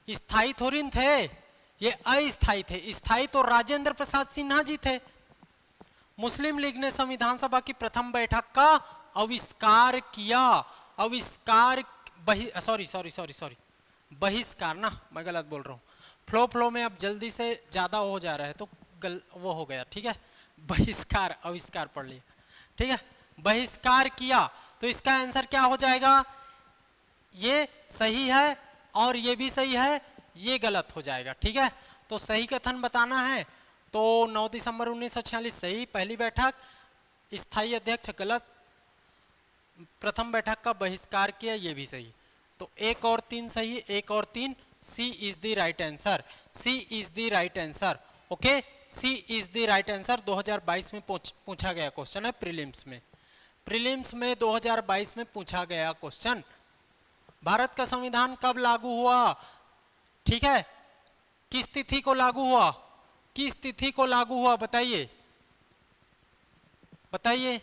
स्थायी थोड़ी थे, ये अस्थायी थे, स्थायी तो राजेंद्र प्रसाद सिन्हा जी थे। मुस्लिम लीग ने संविधान सभा की प्रथम बैठक का आविष्कार किया, बहिष्कार ना, मैं गलत बोल रहा हूँ, फ्लो में अब जल्दी से ज्यादा हो जा रहा है तो वो हो गया, ठीक है, बहिष्कार, आविष्कार पढ़ लिया, ठीक है, बहिष्कार किया, तो इसका आंसर क्या हो जाएगा, ये सही है और ये भी सही है, ये गलत हो जाएगा, ठीक है। तो सही कथन बताना है, तो 9 दिसंबर 1946 सही पहली बैठक, स्थायी अध्यक्ष गलत, प्रथम बैठक का बहिष्कार किया, ये भी सही। तो 1 और 3 सही, 1 और 3, C is the right answer, C is the right answer, okay, C is the right answer. 2022 में पूछा गया क्वेश्चन है प्रीलिम्स में, प्रीलिम्स में 2022 में पूछा गया क्वेश्चन। भारत का संविधान कब लागू हुआ, ठीक है, किस तिथि को लागू हुआ, किस तिथि को लागू हुआ बताइए, बताइए।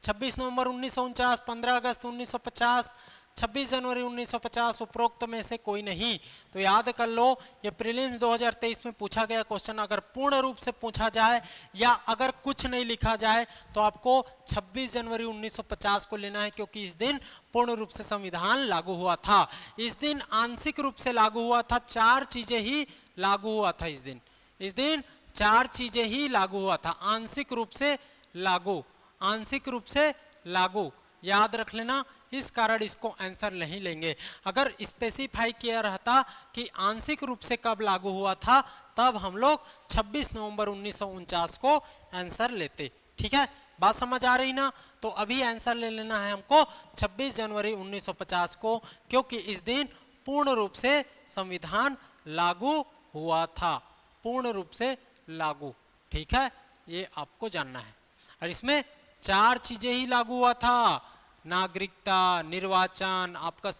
26 नवंबर 1949, 15 अगस्त 1950, 26 जनवरी 1950, उपरोक्त में से कोई नहीं। तो याद कर लो, ये प्रीलिम्स 2023 में पूछा गया क्वेश्चन अगर पूर्ण रूप से पूछा जाए या अगर कुछ नहीं लिखा जाए तो आपको 26 जनवरी 1950 को लेना है, क्योंकि इस दिन पूर्ण रूप से संविधान लागू हुआ था। इस दिन आंशिक रूप से लागू हुआ था, 4 चीजें ही लागू हुआ था इस दिन, इस दिन 4 चीजें ही लागू हुआ था, आंशिक रूप से लागू, आंशिक रूप से लागू, याद रख लेना, इस कारण इसको आंसर नहीं लेंगे। अगर स्पेसिफाई किया रहता कि आंशिक रूप से कब लागू हुआ था, तब हम लोग 26 नवंबर 1949 को आंसर लेते, ठीक है, बात समझ आ रही ना। तो अभी आंसर ले लेना है हमको 26 जनवरी 1950 को, क्योंकि इस दिन पूर्ण रूप से संविधान लागू हुआ था, पूर्ण रूप से लागू, ठीक है, ये आपको जानना है। और इसमें 4 चीजें ही लागू हुआ था, नागरिकता, निर्वाचन, आपका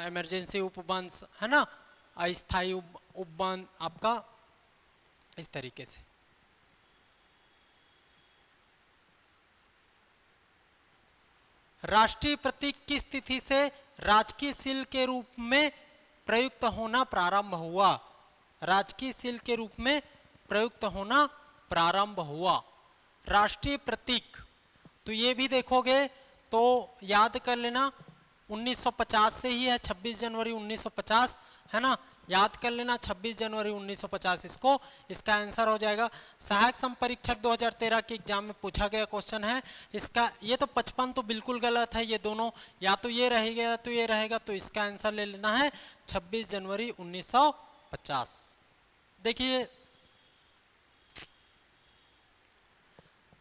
इमरजेंसी उपबंध है ना, अस्थायी उपबंध आपका, इस तरीके से। राष्ट्रीय प्रतीक किस तिथि से राजकीय सील के रूप में प्रयुक्त होना प्रारंभ हुआ, राजकीय सील के रूप में प्रयुक्त होना प्रारंभ हुआ, राष्ट्रीय प्रतीक। तो ये भी देखोगे तो याद कर लेना 1950 से ही है, 26 जनवरी 1950 है ना, याद कर लेना 26 जनवरी 1950 इसको, इसका आंसर हो जाएगा। सहायक संपरीक्षक 2013 के एग्जाम में पूछा गया क्वेश्चन है इसका, ये तो 55 तो बिल्कुल गलत है, ये दोनों या तो ये रहेगा या तो ये रहेगा, तो इसका आंसर ले लेना है 26 जनवरी 1950। देखिए,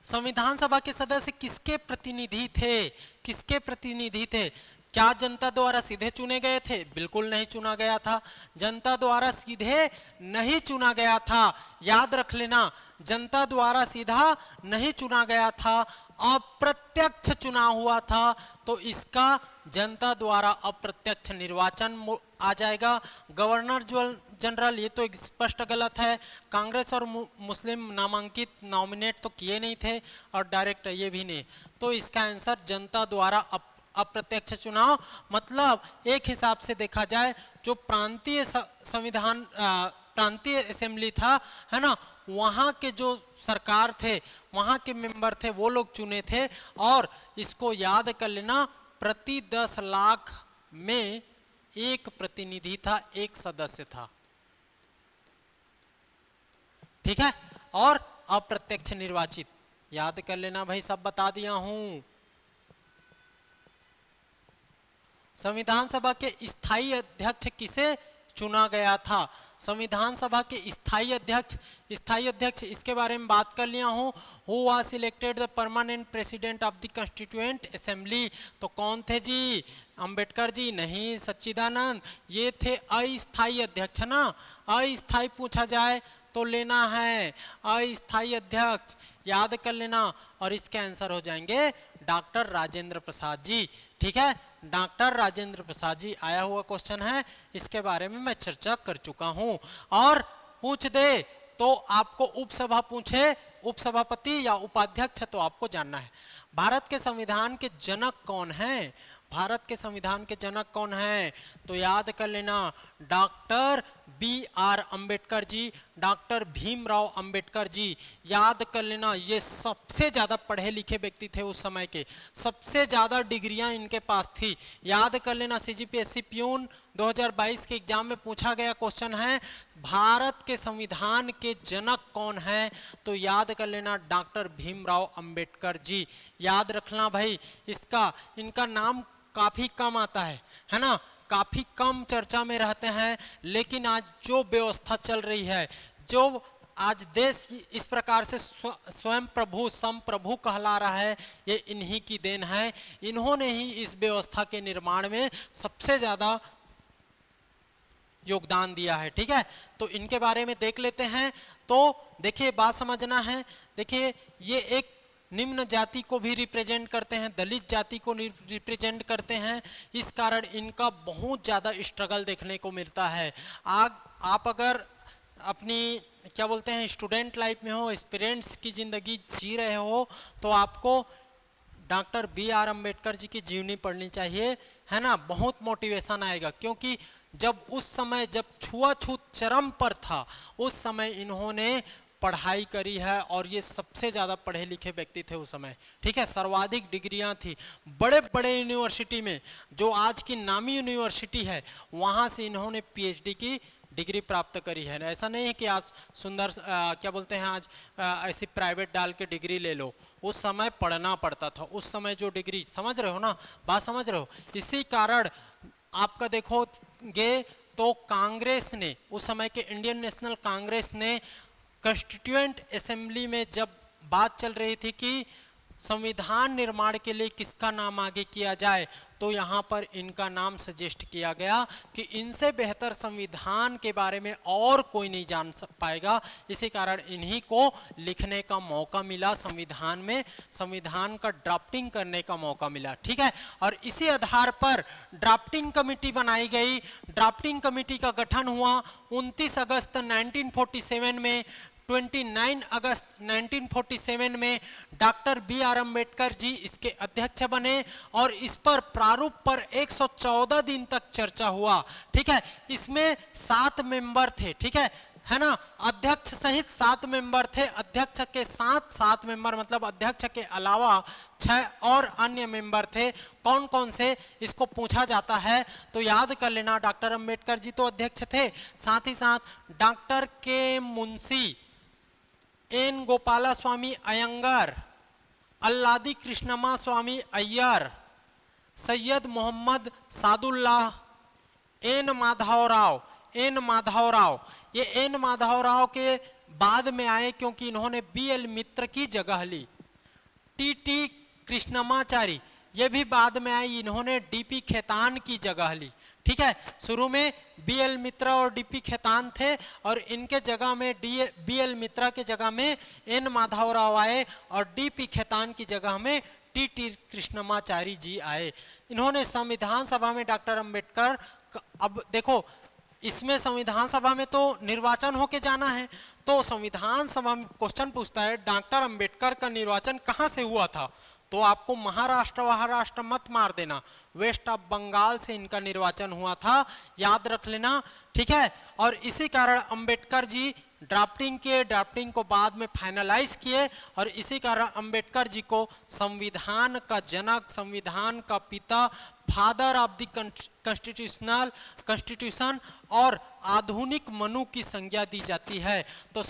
संविधान सभा के सदस्य किसके प्रतिनिधि थे, किसके प्रतिनिधि थे, क्या जनता द्वारा सीधे चुने गए थे, बिल्कुल नहीं चुना गया था, जनता द्वारा सीधे नहीं चुना गया था, याद रख लेना, जनता द्वारा सीधा नहीं चुना गया था, अप्रत्यक्ष चुनाव हुआ था, तो इसका जनता द्वारा अप्रत्यक्ष निर्वाचन आ जाएगा। गवर्नर जनरल ये तो स्पष्ट गलत है, कांग्रेस और मुस्लिम नामांकित नॉमिनेट तो किए नहीं थे, और डायरेक्ट ये भी नहीं, तो इसका आंसर जनता द्वारा अप्रत्यक्ष चुनाव, मतलब एक हिसाब से देखा जाए जो प्रांतीय संविधान प्रांतीय असेंबली था है ना, वहाँ के जो सरकार थे, वहाँ के मेंबर थे, वो लोग चुने थे। और इसको याद कर लेना, प्रति 10 लाख में एक प्रतिनिधि था, एक सदस्य था, ठीक है, और अप्रत्यक्ष निर्वाचित, याद कर लेना भाई, सब बता दिया हूं। संविधान सभा के स्थायी अध्यक्ष किसे चुना गया था, संविधान सभा के स्थायी अध्यक्ष इसके बारे में बात कर लिया हूं। Who was selected the permanent president of the constituent assembly, तो कौन थे जी, अंबेडकर जी नहीं, सच्चिदानंद, ये थे अस्थायी अध्यक्ष ना, अस्थायी पूछा जाए तो लेना है अस्थायी अध्यक्ष, याद कर लेना, और इसके आंसर हो जाएंगे डॉक्टर राजेंद्र प्रसाद जी, ठीक है, डॉक्टर राजेंद्र प्रसाद जी, आया हुआ क्वेश्चन है, इसके बारे में मैं चर्चा कर चुका हूं। और पूछ दे तो आपको उपसभा पूछे, उपसभापति या उपाध्यक्ष, तो आपको जानना है भारत के संविधान के जनक कौन है, भारत के संविधान के जनक कौन है, तो याद कर लेना doctor B R Ambedkar ji, doctor Bhimrao Ambedkar ji. याद कर लेना, ये सबसे ज्यादा पढ़े लिखे व्यक्ति थे उस समय के, सबसे ज्यादा डिग्रियां इनके पास थी। याद कर लेना, सीजीपीएससी प्यून 2022 के एग्जाम में पूछा गया क्वेश्चन है, भारत के संविधान के जनक कौन है? तो याद कर लेना डॉक्टर भीमराव अंबेडकर जी। याद रखना भाई, इनका नाम काफी कम आता है ना, काफी कम चर्चा में रहते हैं, लेकिन आज जो व्यवस्था चल रही है, जो आज देश इस प्रकार से स्वयं प्रभु संप्रभु कहला रहा है, ये इन्हीं की देन है। इन्होंने ही इस व्यवस्था के निर्माण में सबसे ज्यादा योगदान दिया है। ठीक है, तो इनके बारे में देख लेते हैं। तो देखिए, बात समझना है। देखिए, ये एक निम्न जाति को भी रिप्रेजेंट करते हैं, दलित जाति को रिप्रेजेंट करते हैं, इस कारण इनका बहुत ज़्यादा स्ट्रगल देखने को मिलता है। आप अगर अपनी क्या बोलते हैं स्टूडेंट लाइफ में हो, एस्पिरेंट्स की ज़िंदगी जी रहे हो, तो आपको doctor B are Ambedkar ji की जीवनी पढ़नी चाहिए, है ना। बहुत मोटिवेशन आएगा, क्योंकि जब उस समय जब छुआछूत चरम पर था, उस समय इन्होंने पढ़ाई करी है, और ये सबसे ज़्यादा पढ़े लिखे व्यक्ति थे उस समय। ठीक है, सर्वाधिक डिग्रियां थी बड़े बड़े यूनिवर्सिटी में, जो आज की नामी यूनिवर्सिटी है, वहाँ से इन्होंने पीएचडी की डिग्री प्राप्त करी है। ऐसा नहीं है कि आज सुंदर क्या बोलते हैं आज ऐसी प्राइवेट डाल के डिग्री ले लो, उस समय पढ़ना पड़ता था। उस समय जो डिग्री, समझ रहे हो ना, बात समझ रहे हो। इसी कारण आपका देखोगे तो कांग्रेस ने, उस समय के इंडियन नेशनल कांग्रेस ने कॉन्स्टिट्यूएंट असेंबली में जब बात चल रही थी कि संविधान निर्माण के लिए किसका नाम आगे किया जाए, तो यहाँ पर इनका नाम सजेस्ट किया गया कि इनसे बेहतर संविधान के बारे में और कोई नहीं जान पाएगा। इसी कारण इन्हीं को लिखने का मौका मिला, संविधान में संविधान का ड्राफ्टिंग करने का मौका मिला। ठीक है, और इसी आधार पर ड्राफ्टिंग कमेटी बनाई गई। ड्राफ्टिंग कमेटी का गठन हुआ 29 अगस्त 1947 में। 29 अगस्त 1947 में doctor B are Ambedkar ji इसके अध्यक्ष बने, और इस पर प्रारूप पर 114 दिन तक चर्चा हुआ। ठीक है, इसमें 7 मेंबर थे। ठीक है ना, अध्यक्ष सहित 7 मेंबर थे। अध्यक्ष के साथ 7 मेंबर, मतलब अध्यक्ष के अलावा 6 और अन्य मेंबर थे। कौन कौन से, इसको पूछा जाता है, तो याद कर लेना। डॉक्टर अम्बेडकर जी तो अध्यक्ष थे, साथ ही साथ डॉक्टर के मुंशी, एन गोपाला स्वामी अयंगर, अल्लादी कृष्णमा स्वामी अय्यर, सैयद मोहम्मद सादुल्लाह, एन माधवराव। ये एन माधवराव के बाद में आए, क्योंकि इन्होंने बीएल मित्र की जगह ली। टी कृष्णमाचारी, ये भी बाद में आई, इन्होंने डीपी खेतान की जगह ली। ठीक है, शुरू में बीएल मित्रा और डीपी खेतान थे, और इनके जगह में बीएल मित्रा के जगह में एन माधवराव आए, और डीपी खेतान की जगह में टी कृष्णमाचारी जी आए। इन्होंने संविधान सभा में डॉक्टर अम्बेडकर, अब देखो इसमें संविधान सभा में तो निर्वाचन होके जाना है, तो संविधान सभा में क्वेश्चन पूछता है डॉक्टर अम्बेडकर का निर्वाचन कहाँ से हुआ था, तो आपको महाराष्ट्र मत मार देना, वेस्ट ऑफ बंगाल से इनका निर्वाचन हुआ था, याद रख लेना। ठीक है, और इसी कारण अंबेडकर जी ड्राफ्टिंग को बाद में फाइनलाइज किए, और इसी कारण अंबेडकर जी को संविधान का जनक, संविधान का पिता, फादर ऑफ द कॉन्स्टिट्यूशन और आधुनिक मनु की संज्ञा दी जाती है। तो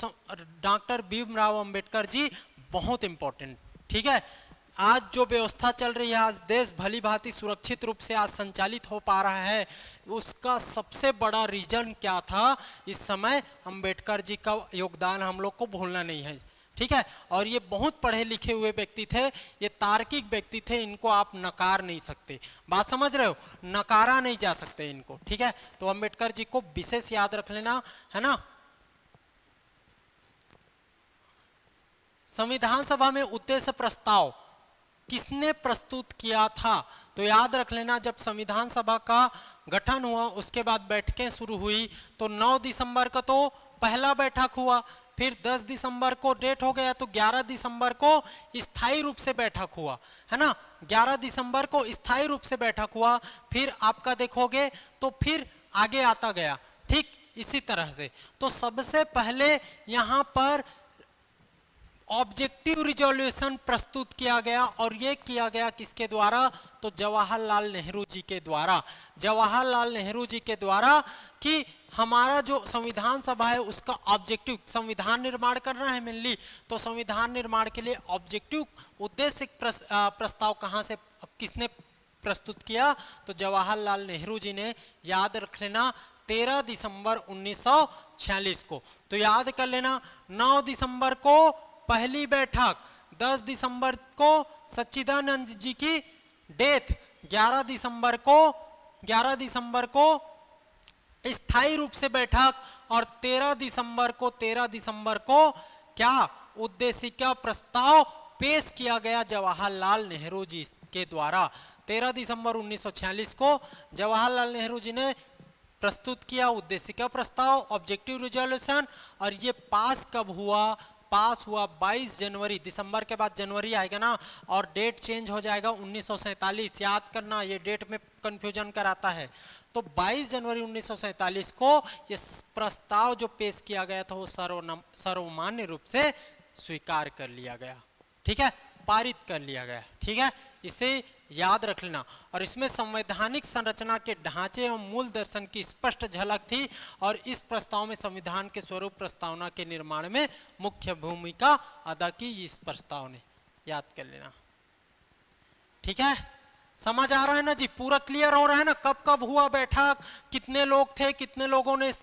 डॉक्टर भीमराव अंबेडकर जी बहुत इंपॉर्टेंट। ठीक है, आज जो व्यवस्था चल रही है, आज देश भली भांति सुरक्षित रूप से आज संचालित हो पा रहा है, उसका सबसे बड़ा रीजन क्या था? इस समय अंबेडकर जी का योगदान हम लोग को भूलना नहीं है। ठीक है, और ये बहुत पढ़े लिखे हुए व्यक्ति थे, ये तार्किक व्यक्ति थे, इनको आप नकार नहीं सकते। बात समझ रहे हो, नकारा नहीं जा सकते इनको। ठीक है, तो अंबेडकर जी को विशेष याद रख लेना, है ना। संविधान सभा में उद्देश्य प्रस्ताव किसने प्रस्तुत किया था? तो याद रख लेना, जब संविधान सभा का गठन हुआ, उसके बाद बैठकें शुरू हुई, तो 9 दिसंबर का तो पहला बैठक हुआ, फिर 10 दिसंबर को डेट हो गया, तो 11 दिसंबर को स्थायी रूप से बैठक हुआ, है ना। 11 दिसंबर को स्थायी रूप से बैठक हुआ। फिर आपका देखोगे तो फिर आगे आता गया। ठीक इसी तरह से तो सबसे पहले यहां पर ऑब्जेक्टिव रिजोल्यूशन प्रस्तुत किया गया और यह किया गया किसके द्वारा, तो जवाहरलाल नेहरू जी के द्वारा। जवाहरलाल नेहरू जी के द्वारा कि हमारा जो संविधान सभा है उसका ऑब्जेक्टिव, संविधान निर्माण करना है मेनली, तो संविधान निर्माण के लिए ऑब्जेक्टिव उद्देश्य प्रस्ताव कहां से किसने प्रस्तुत किया, तो जवाहरलाल नेहरू जी ने। याद रख लेना 13 दिसंबर 1946 को। तो याद कर लेना 9 दिसंबर को पहली बैठक, 10 दिसंबर को सच्चिदानंद जी की डेथ, 11 दिसंबर को स्थायी रूप से बैठक और 13 दिसंबर को क्या उद्देशिका प्रस्ताव पेश किया गया जवाहरलाल नेहरू जी के द्वारा। 13 दिसंबर 1946 को जवाहरलाल नेहरू जी ने प्रस्तुत किया उद्देशिका प्रस्ताव, ऑब्जेक्टिव रिजोल्यूशन, और ये पास कब हुआ, पास हुआ 22 जनवरी, दिसंबर के बाद जनवरी आएगा ना, और डेट चेंज हो जाएगा 1947। याद करना, ये डेट में कंफ्यूजन कराता है। तो 22 जनवरी 1947 को ये प्रस्ताव जो पेश किया गया था वो सर्वमान्य रूप से स्वीकार कर लिया गया। ठीक है, पारित कर लिया गया। ठीक है, इसे याद रख लेना। और इसमें संवैधानिक संरचना के ढांचे एवं मूल दर्शन की स्पष्ट झलक थी और इस प्रस्ताव में संविधान के स्वरूप प्रस्तावना के निर्माण में मुख्य भूमिका अदा की इस प्रस्ताव ने। याद कर लेना। ठीक है, समझ आ रहा है ना जी, पूरा क्लियर हो रहा है ना, कब कब हुआ बैठक, कितने लोग थे, कितने लोगों ने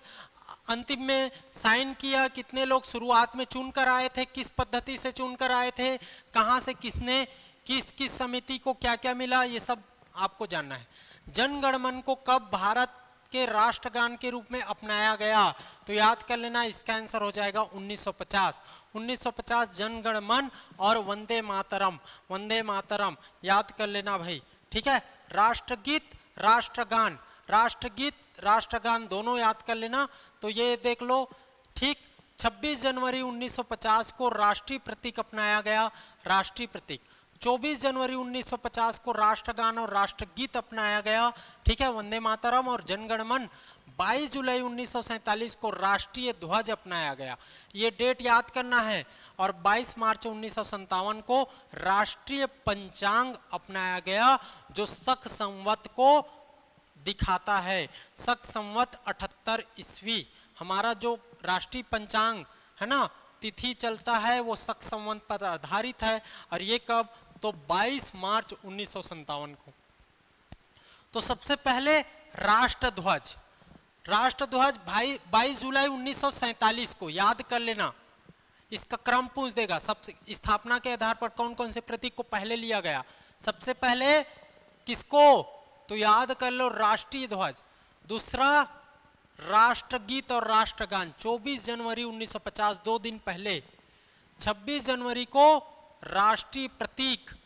अंतिम में साइन किया, कितने लोग शुरुआत में चुन कर आए थे, किस पद्धति से चुन कर आए थे, कहां से किसने किस समिति को क्या क्या मिला, ये सब आपको जानना है। जन गण मन को कब भारत के राष्ट्रगान के रूप में अपनाया गया, तो याद कर लेना, इसका आंसर हो जाएगा 1950। 1950 जन गण मन और वंदे मातरम, वंदे मातरम याद कर लेना भाई। ठीक है, राष्ट्रगीत राष्ट्रगान, राष्ट्रगीत राष्ट्रगान दोनों याद कर लेना। तो ये देख लो। ठीक, 26 जनवरी 1950 को राष्ट्रीय प्रतीक अपनाया गया, राष्ट्रीय प्रतीक। 24 जनवरी 1950 को राष्ट्रगान और राष्ट्रगीत अपनाया गया। ठीक है, वंदे मातरम और जनगण मन। 22 जुलाई 1947 को राष्ट्रीय ध्वज अपनाया गया, ये डेट याद करना है। और 22 मार्च 1957 को राष्ट्रीय पंचांग अपनाया गया जो शक संवत को दिखाता है। शक संवत 78 ईस्वी हमारा जो राष्ट्रीय पंचांग है ना, तिथि चलता है वो शक संवत पर आधारित है। और ये कब, तो 22 मार्च 1957 को। तो सबसे पहले राष्ट्रध्वज, राष्ट्रध्वज 22 जुलाई 1947 को याद कर लेना। इसका क्रम पूछ देगा, सबसे स्थापना के आधार पर कौन कौन से प्रतीक को पहले लिया गया। सबसे पहले किसको, तो याद कर लो राष्ट्रीय ध्वज। दूसरा राष्ट्रगीत और राष्ट्रगान 24 जनवरी 1950, 2 दिन पहले। 26 जनवरी को राष्ट्रीय प्रतीक,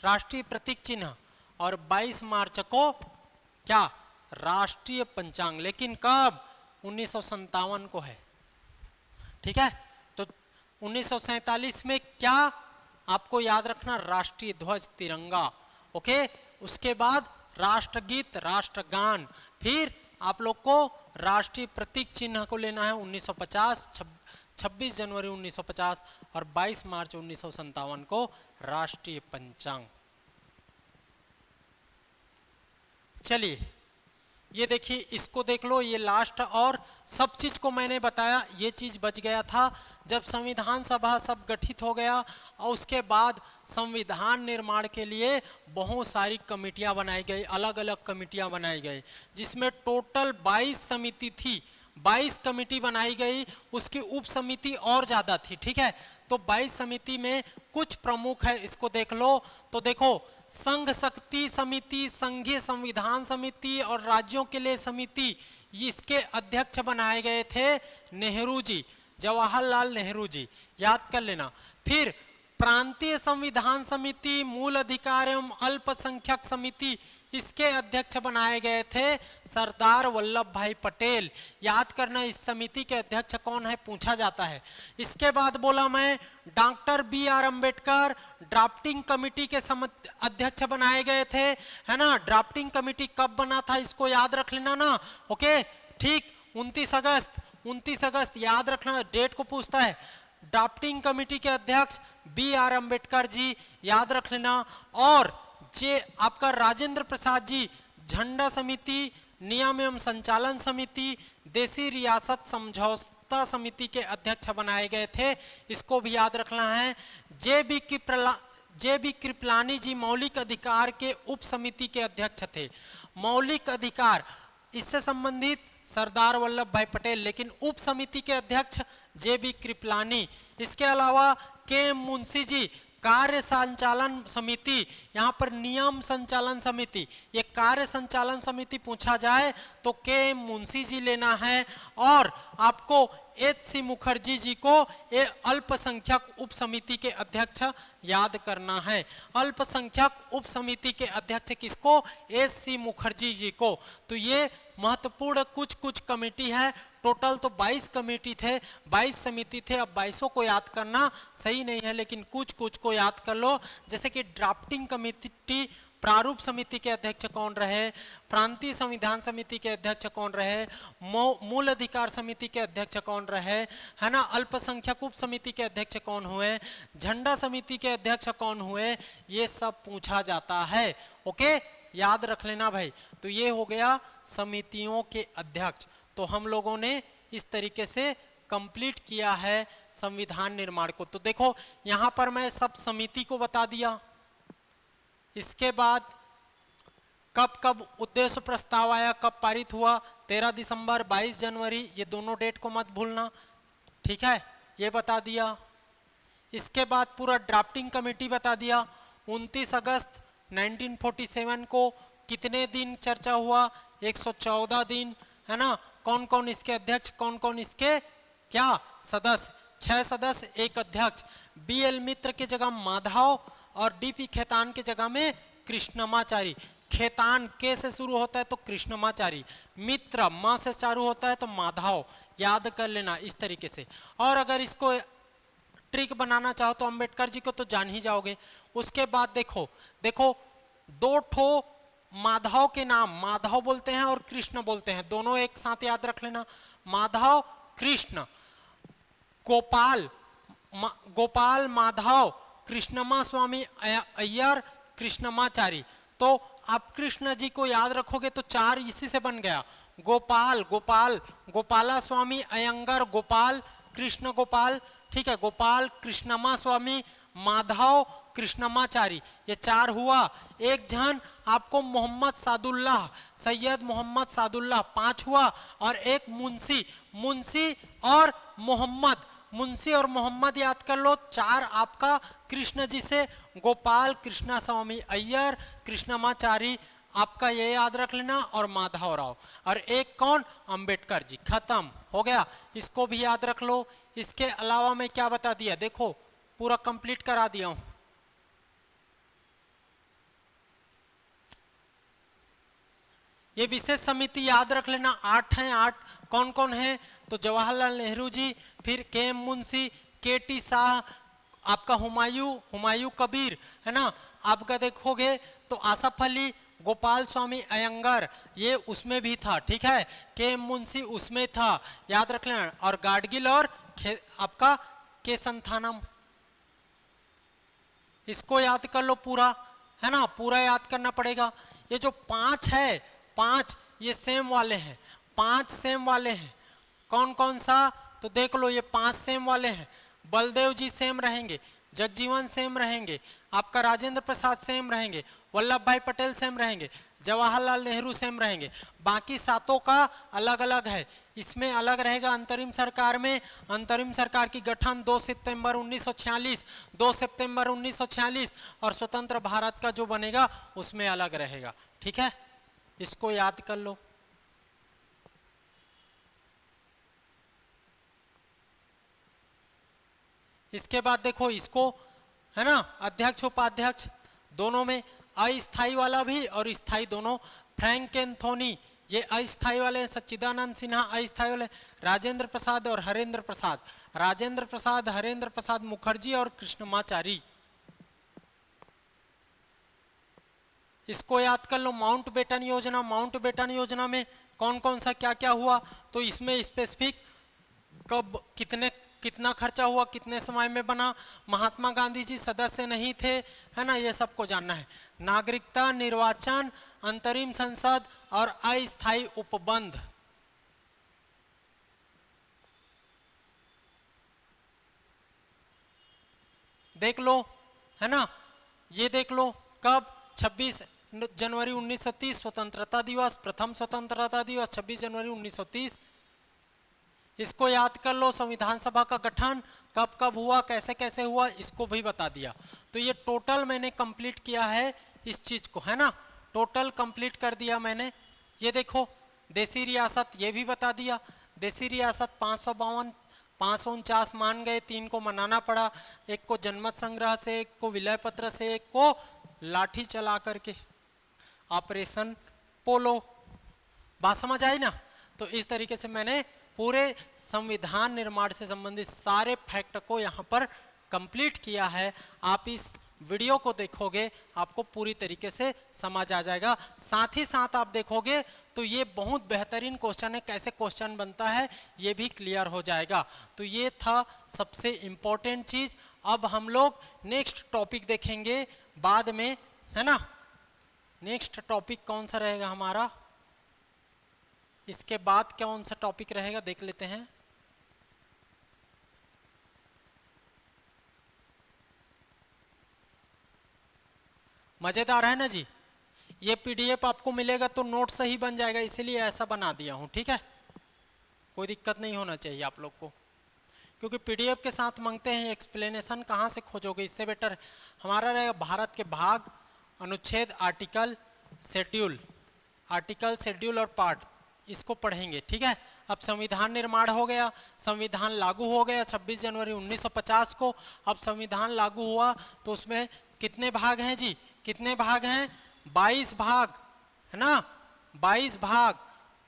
राष्ट्रीय प्रतीक चिन्ह। और 22 मार्च को क्या, राष्ट्रीय पंचांग। लेकिन कब, 1957 को है। ठीक है, तो 1947 में क्या आपको याद रखना, राष्ट्रीय ध्वज तिरंगा। ओके, उसके बाद राष्ट्रगीत राष्ट्रगान, फिर आप लोग को राष्ट्रीय प्रतीक चिन्ह को लेना है 1950, 26 जनवरी 1950 और 22 मार्च 1957 को राष्ट्रीय पंचांग। चलिए ये देखिए, इसको देख लो, ये लास्ट। और सब चीज को मैंने बताया, ये चीज बच गया था जब संविधान सभा सब गठित हो गया और उसके बाद संविधान निर्माण के लिए बहुत सारी कमेटियां बनाई गई, अलग अलग कमेटियां बनाई गई, जिसमें टोटल 22 समिति थी। 22 कमेटी बनाई गई, उसकी उप समिति और ज्यादा थी। ठीक है, तो 22 समिति में कुछ प्रमुख है, इसको देख लो। तो देखो, संघ शक्ति समिति, संघीय संविधान समिति और राज्यों के लिए समिति, इसके अध्यक्ष बनाए गए थे नेहरू जी, जवाहरलाल नेहरू जी, याद कर लेना। फिर प्रांतीय संविधान समिति, मूल अधिकार एवं अल्पसंख्यक समिति, इसके अध्यक्ष बनाए गए थे सरदार वल्लभ भाई पटेल। याद करना, इस समिति के अध्यक्ष कौन है पूछा जाता है। इसके बाद बोला मैं doctor B R Ambedkar drafting committee के अध्यक्ष बनाए गए थे, है ना। ड्राफ्टिंग कमेटी कब बना था इसको याद रख लेना ना। ओके ठीक, 29 अगस्त याद रखना, डेट को पूछता है। ड्राफ्टिंग कमेटी के अध्यक्ष बी आर अंबेडकर जी, याद रख लेना। और जे आपका राजेंद्र प्रसाद जी झंडा समिति, नियम एवं संचालन समिति, देसी रियासत समझौता समिति के अध्यक्ष बनाए गए थे, इसको भी याद रखना है। जे बी कृपलानी जी मौलिक अधिकार के उप समिति के अध्यक्ष थे। मौलिक अधिकार इससे संबंधित सरदार वल्लभ भाई पटेल, लेकिन उप समिति के अध्यक्ष जे बी कृपलानी। इसके अलावा के एम मुंशी जी कार्य संचालन समिति, यहाँ पर नियम संचालन समिति, ये कार्य संचालन समिति पूछा जाए तो के एम मुंशी जी लेना है। और आपको एच सी मुखर्जी जी को ये अल्पसंख्यक उप समिति के अध्यक्ष याद करना है। अल्पसंख्यक उप समिति के अध्यक्ष किसको? एच सी मुखर्जी जी को। तो ये महत्वपूर्ण कुछ कमेटी है। टोटल तो 22 कमेटी थे, 22 समिति थे। अब 22 को याद करना सही नहीं है, लेकिन कुछ को याद कर लो। जैसे कि ड्राफ्टिंग कमेटी, प्रारूप समिति के अध्यक्ष कौन रहे, प्रांतीय संविधान समिति के अध्यक्ष कौन रहे, मूल अधिकार समिति के अध्यक्ष कौन रहे, है ना, अल्पसंख्यक उप समिति के अध्यक्ष कौन हुए, झंडा समिति के अध्यक्ष कौन हुए, ये सब पूछा जाता है। ओके, याद रख लेना भाई। तो ये हो गया समितियों के अध्यक्ष। तो हम लोगों ने इस तरीके से कंप्लीट किया है संविधान निर्माण को। तो देखो यहां पर मैं सब समिति को बता दिया। इसके बाद कब उद्देश्य प्रस्ताव आया, कब पारित हुआ, 13 दिसंबर, 22 जनवरी, ये दोनों डेट को मत भूलना, ठीक है, ये बता दिया। इसके बाद पूरा ड्राफ्टिंग कमेटी बता दिया। 29 अगस्त 1947 को कितने दिन चर्चा हुआ? 114 दिन, है ना। कौन कौन इसके अध्यक्ष, कौन कौन इसके क्या सदस्य? 6 सदस्य, 1 अध्यक्ष। बी एल मित्र की जगह माधव और डीपी खेतान की जगह में कृष्णमाचारी। खेतान के से शुरू होता है तो कृष्णमाचारी, मित्र मां से चालू होता है तो माधव, याद कर लेना इस तरीके से। और अगर इसको ट्रिक बनाना चाहो तो अंबेडकर जी को तो जान ही जाओगे। उसके बाद देखो 2 ठो माधव के नाम, माधव बोलते हैं और कृष्ण बोलते हैं, दोनों एक साथ याद रख लेना, माधव कृष्ण। गोपाल माधव, कृष्णमा स्वामी अय्यर, कृष्णमाचारी। तो आप कृष्ण जी को याद रखोगे तो 4 इसी से बन गया। गोपाला स्वामी अयंगर, गोपाल कृष्ण गोपाल, ठीक है, गोपाल कृष्णमा स्वामी, माधव कृष्णमाचारी, ये 4 हुआ। एक जन आपको मोहम्मद सादुल्लाह, सैयद मोहम्मद सादुल्लाह, 5 हुआ। और एक मुंशी और मोहम्मद याद कर लो, 4 आपका कृष्ण जी से, गोपाल कृष्णा स्वामी अय्यर, कृष्णमाचारी, आपका ये याद रख लेना, और माधव राव। और एक कौन? अंबेडकर जी। खत्म हो गया, इसको भी याद रख लो। इसके अलावा मैं क्या बता दिया, देखो पूरा कंप्लीट करा दिया हूं। ये विशेष समिति याद रख लेना, 8 हैं। 8 कौन कौन है? तो जवाहरलाल नेहरू जी, फिर के एम मुंशी, के टी शाह, आपका हुमायूं कबीर, है ना। आपका देखोगे तो आसफ अली, गोपाल स्वामी अयंगर, ये उसमें भी था, ठीक है, के एम मुंशी उसमें था, याद रख लेना। और गाडगिल और आपका के संथानम, इसको याद कर लो पूरा, है ना, पूरा याद करना पड़ेगा। ये जो 5 है, 5 ये सेम वाले हैं, 5 सेम वाले हैं। कौन कौन सा? तो देख लो, ये 5 सेम वाले हैं। बलदेव जी सेम रहेंगे, जगजीवन सेम रहेंगे, आपका राजेंद्र प्रसाद सेम रहेंगे, वल्लभ भाई पटेल सेम रहेंगे, जवाहरलाल नेहरू सेम रहेंगे। बाकी 7 का अलग अलग है। इसमें अलग रहेगा अंतरिम सरकार में, अंतरिम सरकार की गठन 2 सितंबर 1946, और स्वतंत्र भारत का जो बनेगा उसमें अलग रहेगा, ठीक है, इसको याद कर लो। इसके बाद देखो इसको, है ना, अध्यक्ष उपाध्यक्ष दोनों में अस्थाई वाला भी और स्थाई दोनों। फ्रैंक एंथोनी ये अस्थाई वाले, सच्चिदानंद सिन्हा अस्थाई वाले, राजेंद्र प्रसाद और हरेंद्र प्रसाद, राजेंद्र प्रसाद, हरेंद्र प्रसाद मुखर्जी और कृष्णमाचारी। इसको याद कर लो। माउंटबेटन योजना, माउंटबेटन योजना में कौन कौन सा क्या क्या हुआ, तो इसमें स्पेसिफिक कब कितना खर्चा हुआ, कितने समय में बना, महात्मा गांधी जी सदस्य नहीं थे, है ना, ये सबको जानना है। नागरिकता, निर्वाचन, अंतरिम संसद और अस्थायी उपबंध। देख लो, है ना, ये देख लो कब, 26 जनवरी 1930 स्वतंत्रता दिवस, प्रथम स्वतंत्रता दिवस 26 जनवरी 1930। इसको याद कर लो। संविधान सभा का गठन कब कब हुआ, कैसे कैसे हुआ, इसको भी बता दिया। तो ये टोटल मैंने कंप्लीट किया है इस चीज को, है ना, टोटल कंप्लीट कर दिया मैंने। ये देखो देसी रियासत, ये भी बता दिया। देसी रियासत 552, 549 मान गए, 3 को मनाना पड़ा, एक को जनमत संग्रह से, एक को विलय पत्र से, एक को लाठी चला करके, ऑपरेशन पोलो। बात समझ आई ना। तो इस तरीके से मैंने पूरे संविधान निर्माण से संबंधित सारे फैक्ट को यहाँ पर कंप्लीट किया है। आप इस वीडियो को देखोगे आपको पूरी तरीके से समझ आ जाएगा। साथ ही साथ आप देखोगे तो ये बहुत बेहतरीन क्वेश्चन है, कैसे क्वेश्चन बनता है ये भी क्लियर हो जाएगा। तो ये था सबसे इम्पोर्टेंट चीज। अब हम लोग नेक्स्ट टॉपिक देखेंगे बाद में, है ना। नेक्स्ट टॉपिक कौन सा रहेगा हमारा, इसके बाद कौन सा टॉपिक रहेगा देख लेते हैं। मजेदार है ना जी। ये पीडीएफ आपको मिलेगा तो नोट सही बन जाएगा, इसीलिए ऐसा बना दिया हूं, ठीक है। कोई दिक्कत नहीं होना चाहिए आप लोग को, क्योंकि पीडीएफ के साथ मांगते हैं एक्सप्लेनेशन, कहाँ से खोजोगे। इससे बेटर हमारा रहेगा भारत के भाग, अनुच्छेद, आर्टिकल, शेड्यूल, आर्टिकल, शेड्यूल और पार्ट, इसको पढ़ेंगे, ठीक है। अब संविधान निर्माण हो गया, संविधान लागू हो गया 26 जनवरी 1950 को। अब संविधान लागू हुआ तो उसमें कितने भाग हैं जी, कितने भाग हैं, 22 भाग, है ना, 22 भाग,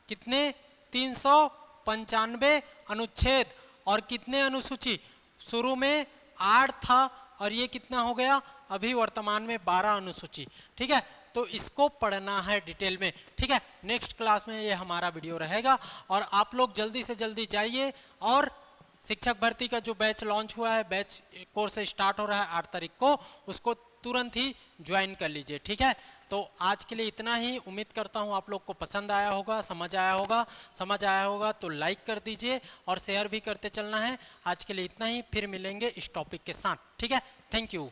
कितने, 395 अनुच्छेद और कितने अनुसूची, शुरू में 8 था और ये कितना हो गया अभी वर्तमान में 12 अनुसूची, ठीक है। तो इसको पढ़ना है डिटेल में, ठीक है। नेक्स्ट क्लास में ये हमारा वीडियो रहेगा और आप लोग जल्दी से जल्दी जाइए और शिक्षक भर्ती का जो बैच लॉन्च हुआ है, बैच कोर्स स्टार्ट हो रहा है 8 तारीख को, उसको तुरंत ही ज्वाइन कर लीजिए, ठीक है। तो आज के लिए इतना ही। उम्मीद करता हूँ आप लोग को पसंद आया होगा, समझ आया होगा। समझ आया होगा तो लाइक कर दीजिए और शेयर भी करते चलना है। आज के लिए इतना ही, फिर मिलेंगे इस टॉपिक के साथ, ठीक है। Thank you.